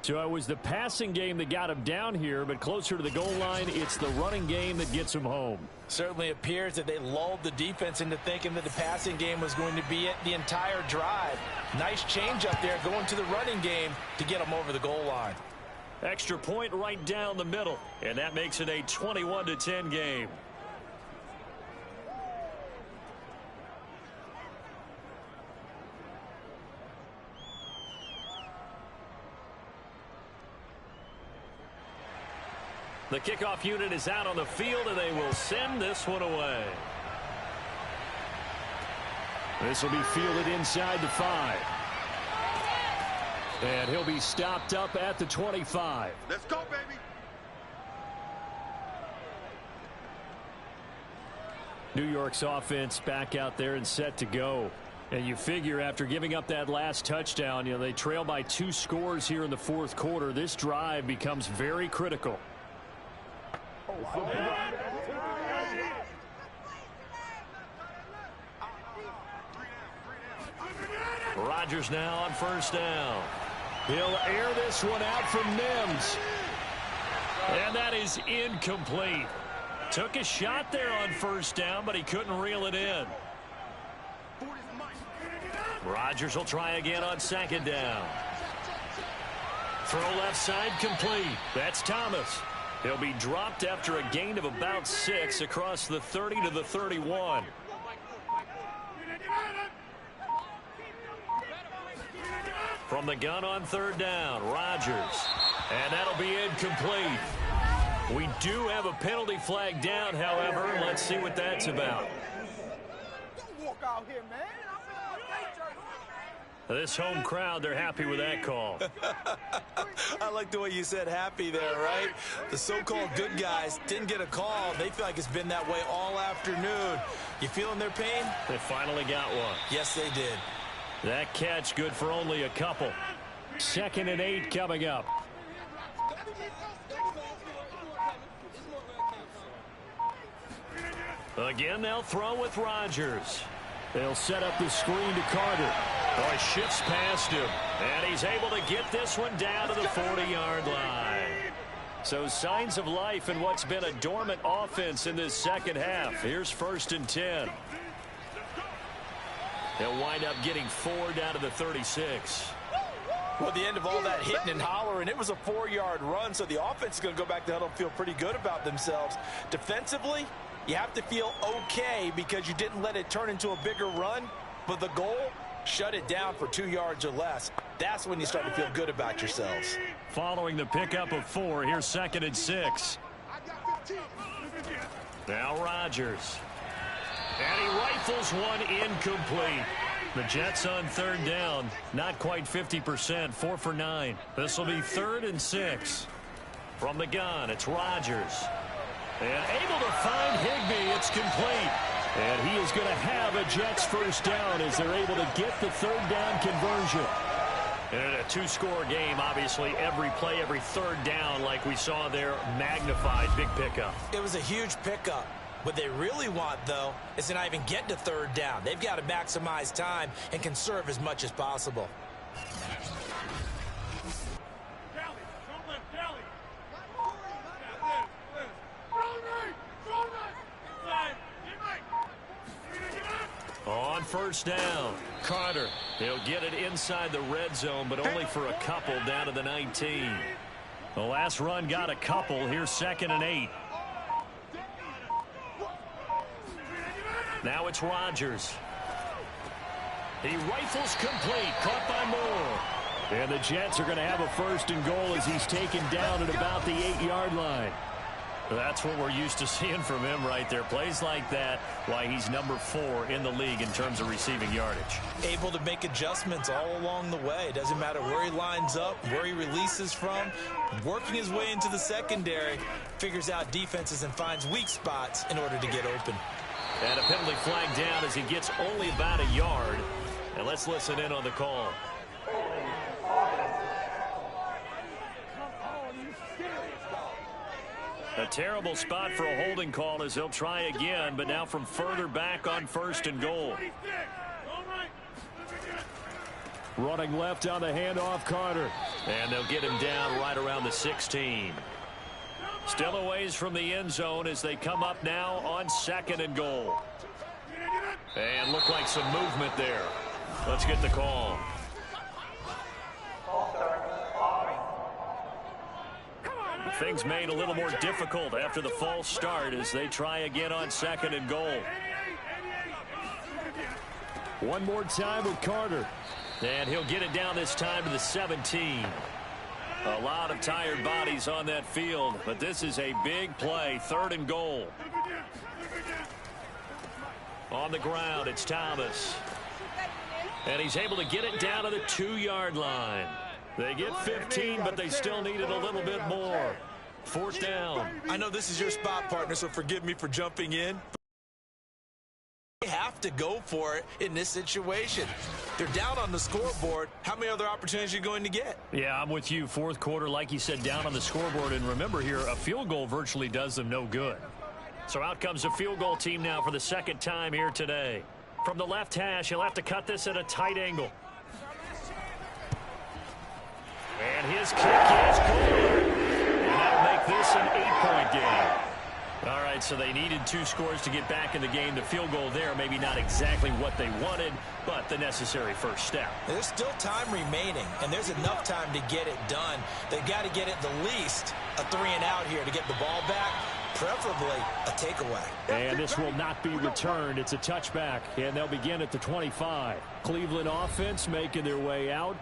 So it was the passing game that got him down here, but closer to the goal line, it's the running game that gets him home. Certainly appears that they lulled the defense into thinking that the passing game was going to be it the entire drive. Nice change up there going to the running game to get them over the goal line. Extra point right down the middle, and that makes it a 21-10 game. The kickoff unit is out on the field, and they will send this one away. This will be fielded inside the 5. And he'll be stopped up at the 25. Let's go, baby. New York's offense back out there and set to go. And you figure after giving up that last touchdown, they trail by 2 scores here in the fourth quarter. This drive becomes very critical. Rodgers now on first down. He'll air this one out from Mims. And that is incomplete. Took a shot there on first down, but he couldn't reel it in. Rodgers will try again on second down. Throw left side complete. That's Thomas. He'll be dropped after a gain of about 6 across the 30 to the 31. From the gun on third down, Rodgers. And that'll be incomplete. We do have a penalty flag down, however. Let's see what that's about. Don't walk out here, man. This home crowd, they're happy with that call. I like the way you said happy there, right? The so-called good guys didn't get a call. They feel like it's been that way all afternoon. You feeling their pain? They finally got one. Yes, they did. That catch good for only a couple. 2nd and 8 coming up. Again, they'll throw with Rodgers. They'll set up the screen to Carter. Oh, he shifts past him. And he's able to get this one down to the 40-yard line. So signs of life in what's been a dormant offense in this second half. Here's 1st and 10. He'll wind up getting 4 down to the 36. Well, at the end of all that hitting and hollering, it was a 4-yard run, so the offense is going to go back to the huddle and feel pretty good about themselves. Defensively, you have to feel okay because you didn't let it turn into a bigger run, but the goal, shut it down for 2 yards or less. That's when you start to feel good about yourselves. Following the pickup of 4, here's 2nd and 6. Now Rodgers. And he rifles one incomplete. The Jets on third down, not quite 50%, 4 for 9. This will be 3rd and 6. From the gun, it's Rodgers. And able to find Higbee. It's complete. And he is going to have a Jets first down as they're able to get the 3rd down conversion. And in a 2-score game, obviously, every play, every 3rd down, like we saw there, magnified. Big pickup. It was a huge pickup. What they really want, though, is to not even get to 3rd down. They've got to maximize time and conserve as much as possible. On first down, Carter. He'll get it inside the red zone, but only for a couple down to the 19. The last run got a couple. Here's 2nd and 8. Now it's Rodgers. He rifles complete. Caught by Moore. And the Jets are going to have a 1st and goal as he's taken down at about the 8-yard line. That's what we're used to seeing from him right there. Plays like that, why he's number 4 in the league in terms of receiving yardage. Able to make adjustments all along the way. Doesn't matter where he lines up, where he releases from. Working his way into the secondary, figures out defenses and finds weak spots in order to get open. And a penalty flag down as he gets only about a yard. And let's listen in on the call. A terrible spot for a holding call as they'll try again, but now from further back on 1st and goal. Running left on the handoff, Carter. And they'll get him down right around the 16. Still a ways from the end zone as they come up now on 2nd and goal. And look like some movement there. Let's get the call. Things made a little more difficult after the false start as they try again on 2nd and goal. One more time with Carter. And he'll get it down this time to the 17. A lot of tired bodies on that field, but this is a big play. 3rd and goal. On the ground, it's Thomas. And he's able to get it down to the 2-yard line. They get 15, but they still needed a little bit more. Fourth down. I know this is your spot, partner, so forgive me for jumping in. They have to go for it in this situation. They're down on the scoreboard. How many other opportunities are you going to get? Yeah, I'm with you. Fourth quarter, like you said, down on the scoreboard. And remember here, a field goal virtually does them no good. So out comes the field goal team now for the second time here today. From the left hash, he'll have to cut this at a tight angle. And his kick is good. And that'll make this an 8-point game. All right, so they needed 2 scores to get back in the game. The field goal there, maybe not exactly what they wanted, but the necessary first step. There's still time remaining, and there's enough time to get it done. They've got to get it the least a 3-and-out here to get the ball back, preferably a takeaway. And this will not be returned. It's a touchback, and they'll begin at the 25. Cleveland offense making their way out.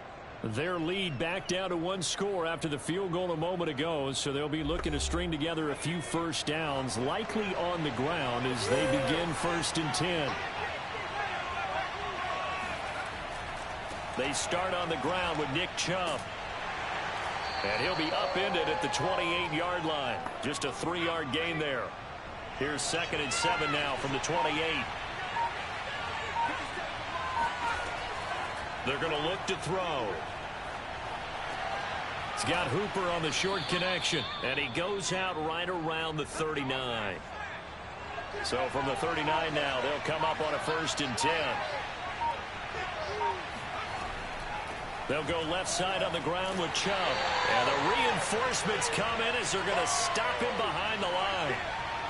Their lead back down to 1 score after the field goal a moment ago, so they'll be looking to string together a few first downs, likely on the ground as they begin 1st and 10. They start on the ground with Nick Chubb. And he'll be upended at the 28-yard line. Just a 3-yard gain there. Here's 2nd and 7 now from the 28. They're going to look to throw. He's got Hooper on the short connection, and he goes out right around the 39. So from the 39 now, they'll come up on a 1st and 10. They'll go left side on the ground with Chubb. And the reinforcements come in as they're going to stop him behind the line.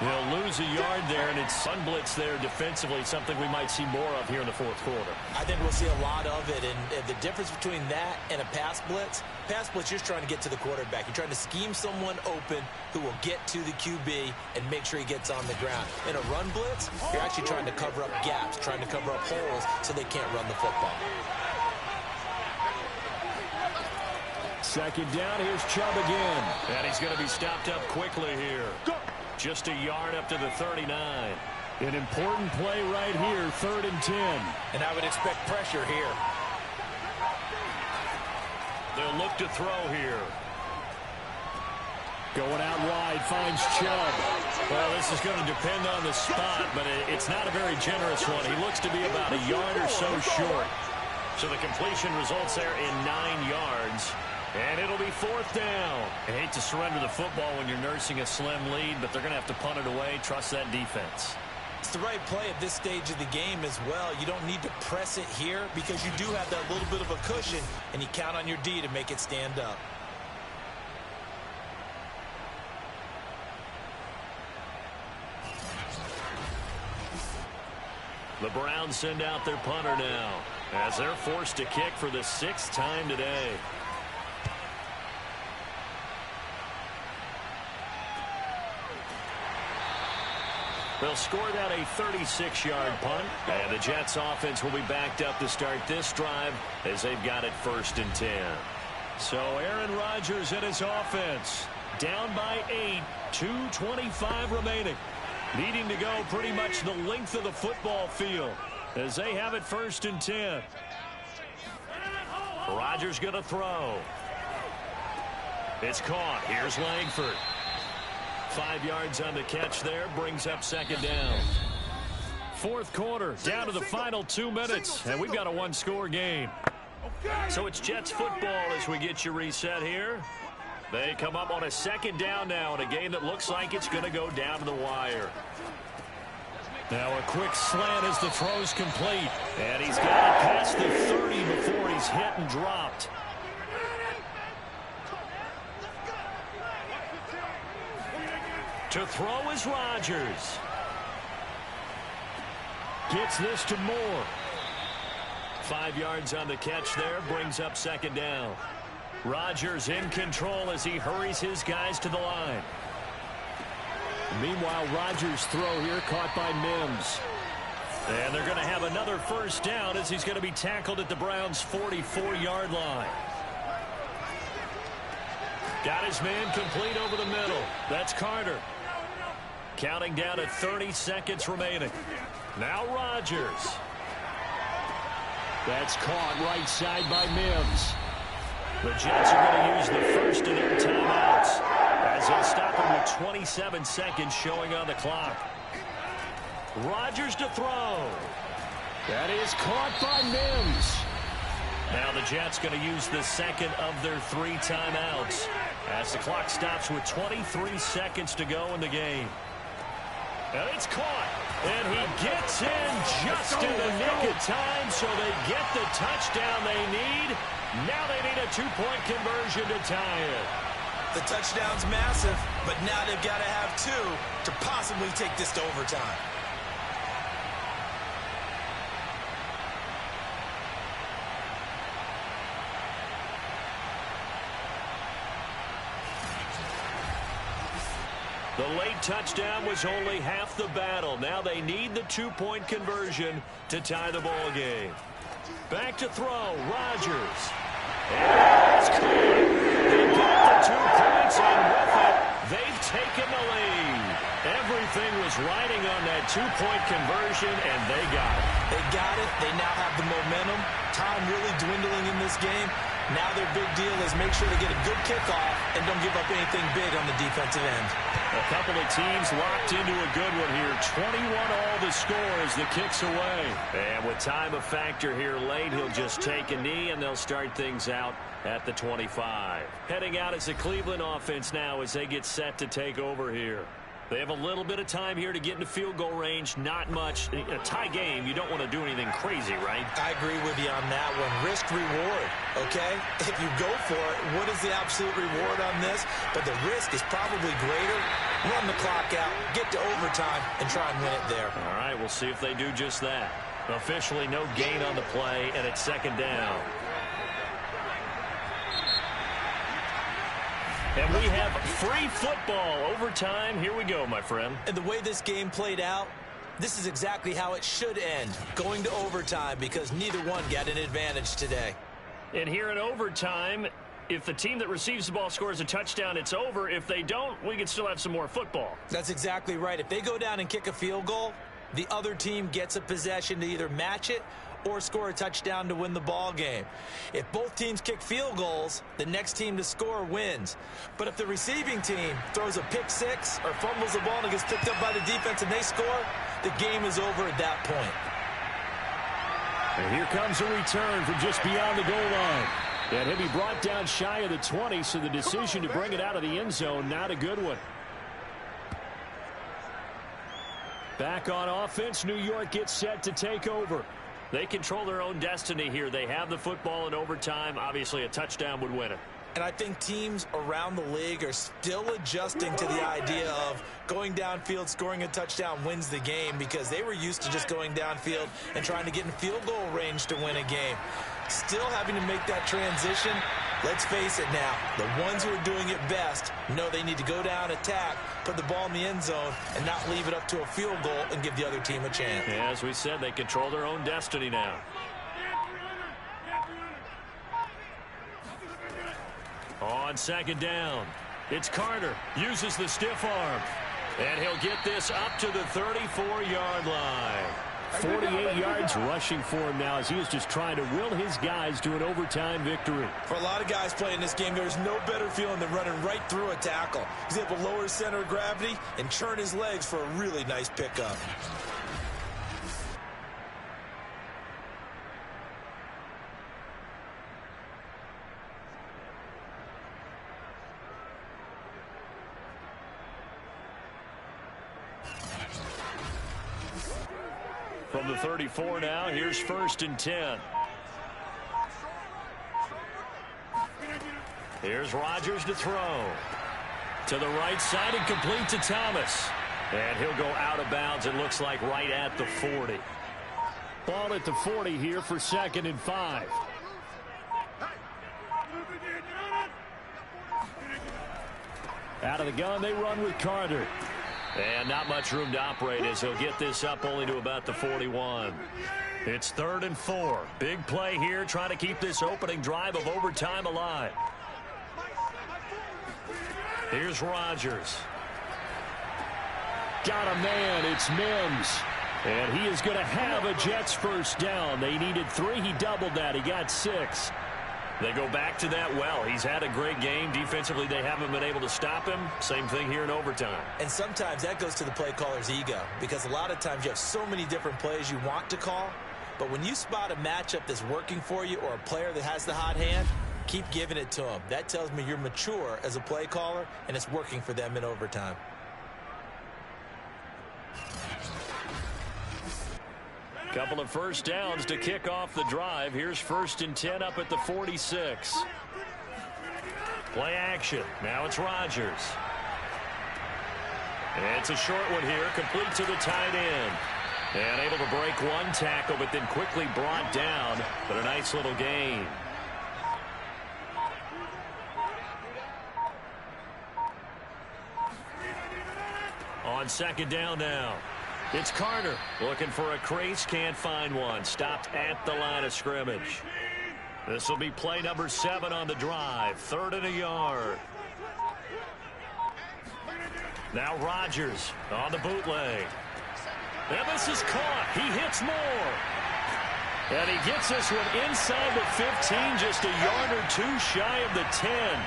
He'll lose a yard there, and it's unblitz there defensively, something we might see more of here in the 4th quarter. I think we'll see a lot of it, and the difference between that and a pass blitz, you're trying to get to the quarterback. You're trying to scheme someone open who will get to the QB and make sure he gets on the ground. In a run blitz, you're actually trying to cover up gaps, trying to cover up holes so they can't run the football. 2nd down, here's Chubb again. And he's going to be stopped up quickly here. Just a yard up to the 39. An important play right here, 3rd and 10. And I would expect pressure here. They'll look to throw here. Going out wide, finds Chubb. Well, this is going to depend on the spot, but it's not a very generous one. He looks to be about a yard or so short. So the completion results there in 9 yards. And it'll be 4th down. I hate to surrender the football when you're nursing a slim lead, but they're going to have to punt it away. Trust that defense. It's the right play at this stage of the game as well. You don't need to press it here because you do have that little bit of a cushion, and you count on your D to make it stand up. The Browns send out their punter now as they're forced to kick for the 6th time today. They'll score that a 36-yard punt, and the Jets offense will be backed up to start this drive as they've got it 1st and 10. So Aaron Rodgers and his offense down by 8, 2:25 remaining. Needing to go pretty much the length of the football field as they have it 1st and 10. Rodgers going to throw. It's caught. Here's Langford. 5 yards on the catch there, brings up 2nd down. 4th quarter, down to the final 2 minutes, and we've got a 1-score game. So it's Jets football as we get you reset here. They come up on a 2nd down now in a game that looks like it's going to go down to the wire. Now a quick slant as the throw's complete. And he's got it past the 30 before he's hit and dropped. To throw is Rodgers. Gets this to Moore. 5 yards on the catch there, brings up 2nd down. Rodgers in control as he hurries his guys to the line. Meanwhile, Rodgers' throw here caught by Mims. And they're going to have another 1st down as he's going to be tackled at the Browns' 44-yard line. Got his man complete over the middle. That's Carter. Counting down at 30 seconds remaining. Now Rodgers. That's caught right side by Mims. The Jets are going to use the first of their timeouts as they'll stop him with 27 seconds showing on the clock. Rodgers to throw. That is caught by Mims. Now the Jets going to use the second of their 3 timeouts as the clock stops with 23 seconds to go in the game. And it's caught. And he gets in just in the nick of time, so they get the touchdown they need. Now they need a 2-point conversion to tie it. The touchdown's massive, but now they've got to have 2 to possibly take this to overtime. The late touchdown was only half the battle. Now they need the 2-point conversion to tie the ball game. Back to throw, Rodgers. And it's caught. They got the 2 points, and with it, they've taken the lead. Everything was riding on that 2-point conversion, and they got it. They got it. They now have the momentum. Time really dwindling in this game. Now their big deal is make sure to get a good kickoff and don't give up anything big on the defensive end. A couple of teams locked into a good one here. 21-all the score as the kick's away. And with time a factor here late, he'll just take a knee and they'll start things out at the 25. Heading out as the Cleveland offense now as they get set to take over here. They have a little bit of time here to get into field goal range. Not much. A tie game, you don't want to do anything crazy, right? I agree with you on that one. Risk reward, okay? If you go for it, what is the absolute reward on this? But the risk is probably greater. Run the clock out, get to overtime, and try and win it there. All right, we'll see if they do just that. Officially no gain on the play, and it's second down. And we have free football overtime. Here we go, my friend. And the way this game played out, this is exactly how it should end, going to overtime, because neither one got an advantage today. And here in overtime, if the team that receives the ball scores a touchdown, it's over. If they don't, we can still have some more football. That's exactly right. If they go down and kick a field goal, the other team gets a possession to either match it or score a touchdown to win the ball game. If both teams kick field goals, the next team to score wins. But if the receiving team throws a pick six or fumbles the ball and it gets picked up by the defense and they score, the game is over at that point. And here comes a return from just beyond the goal line. And he'll be brought down shy of the 20, so the decision to bring it out of the end zone, not a good one. Back on offense, New York gets set to take over. They control their own destiny here. They have the football in overtime. Obviously, a touchdown would win it. And I think teams around the league are still adjusting to the idea of going downfield, scoring a touchdown wins the game, because they were used to just going downfield and trying to get in field goal range to win a game. Still having to make that transition. Let's face it now, the ones who are doing it best know they need to go down, attack, put the ball in the end zone, and not leave it up to a field goal and give the other team a chance. Yeah, as we said, they control their own destiny now. On second down, it's Carter, uses the stiff arm, and he'll get this up to the 34-yard line. 48 yards rushing for him now as he is just trying to will his guys to an overtime victory. For a lot of guys playing this game, there's no better feeling than running right through a tackle. He's able to lower his center of gravity and churn his legs for a really nice pickup. From the 34 now, here's 1st and 10. Here's Rodgers to throw. To the right side and complete to Thomas. And he'll go out of bounds, it looks like, right at the 40. Ball at the 40 here for 2nd and 5. Out of the gun, they run with Carter. And not much room to operate as he'll get this up only to about the 41. It's 3rd and 4. Big play here, trying to keep this opening drive of overtime alive. Here's Rodgers. Got a man, it's Mims. And he is going to have a Jets first down. They needed 3, he doubled that, he got 6. They go back to that well. He's had a great game. Defensively, they haven't been able to stop him. Same thing here in overtime. And sometimes that goes to the play caller's ego, because a lot of times you have so many different plays you want to call, but when you spot a matchup that's working for you or a player that has the hot hand, keep giving it to him. That tells me you're mature as a play caller, and it's working for them in overtime. Couple of first downs to kick off the drive. Here's 1st and 10 up at the 46. Play action. Now it's Rodgers. It's a short one here, complete to the tight end. And able to break one tackle, but then quickly brought down. But a nice little gain. On 2nd down now. It's Carter looking for a crease, can't find one. Stopped at the line of scrimmage. This will be play number 7 on the drive. 3rd and a yard. Now Rodgers on the bootleg. And this is caught. He hits more. And he gets this one inside the 15, just a yard or two shy of the 10.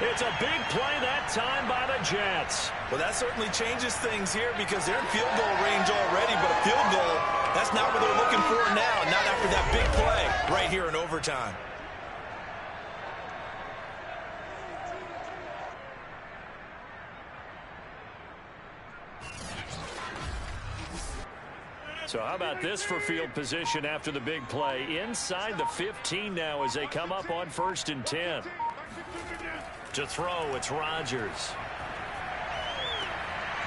It's a big play that time by the Jets. Well, that certainly changes things here because they're in field goal range already, but a field goal, that's not what they're looking for now, not after that big play right here in overtime. So how about this for field position after the big play? Inside the 15 now as they come up on 1st and 10. To throw, it's Rodgers.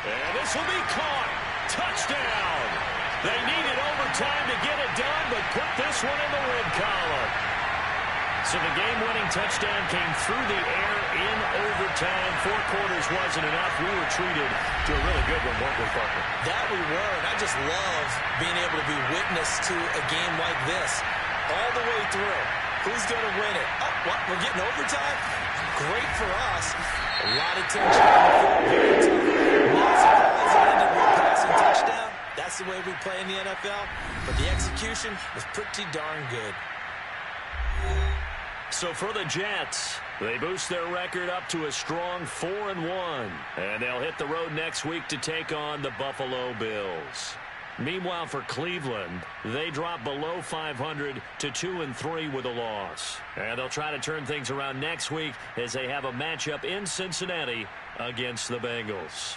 And this will be caught. Touchdown. They needed overtime to get it done, but put this one in the win column. So the game-winning touchdown came through the air in overtime. 4 quarters wasn't enough. We were treated to a really good one, weren't we, Parker? That we were, and I just love being able to be witness to a game like this all the way through. Who's going to win it? Oh, what? We're getting overtime? Great for us. A lot of tension on the field. Very tough. Not surprised it ended with a passing touchdown. That's the way we play in the NFL. But the execution was pretty darn good. So for the Jets, they boost their record up to a strong 4-1. And they'll hit the road next week to take on the Buffalo Bills. Meanwhile, for Cleveland, they drop below 500 to 2-3 with a loss. And they'll try to turn things around next week as they have a matchup in Cincinnati against the Bengals.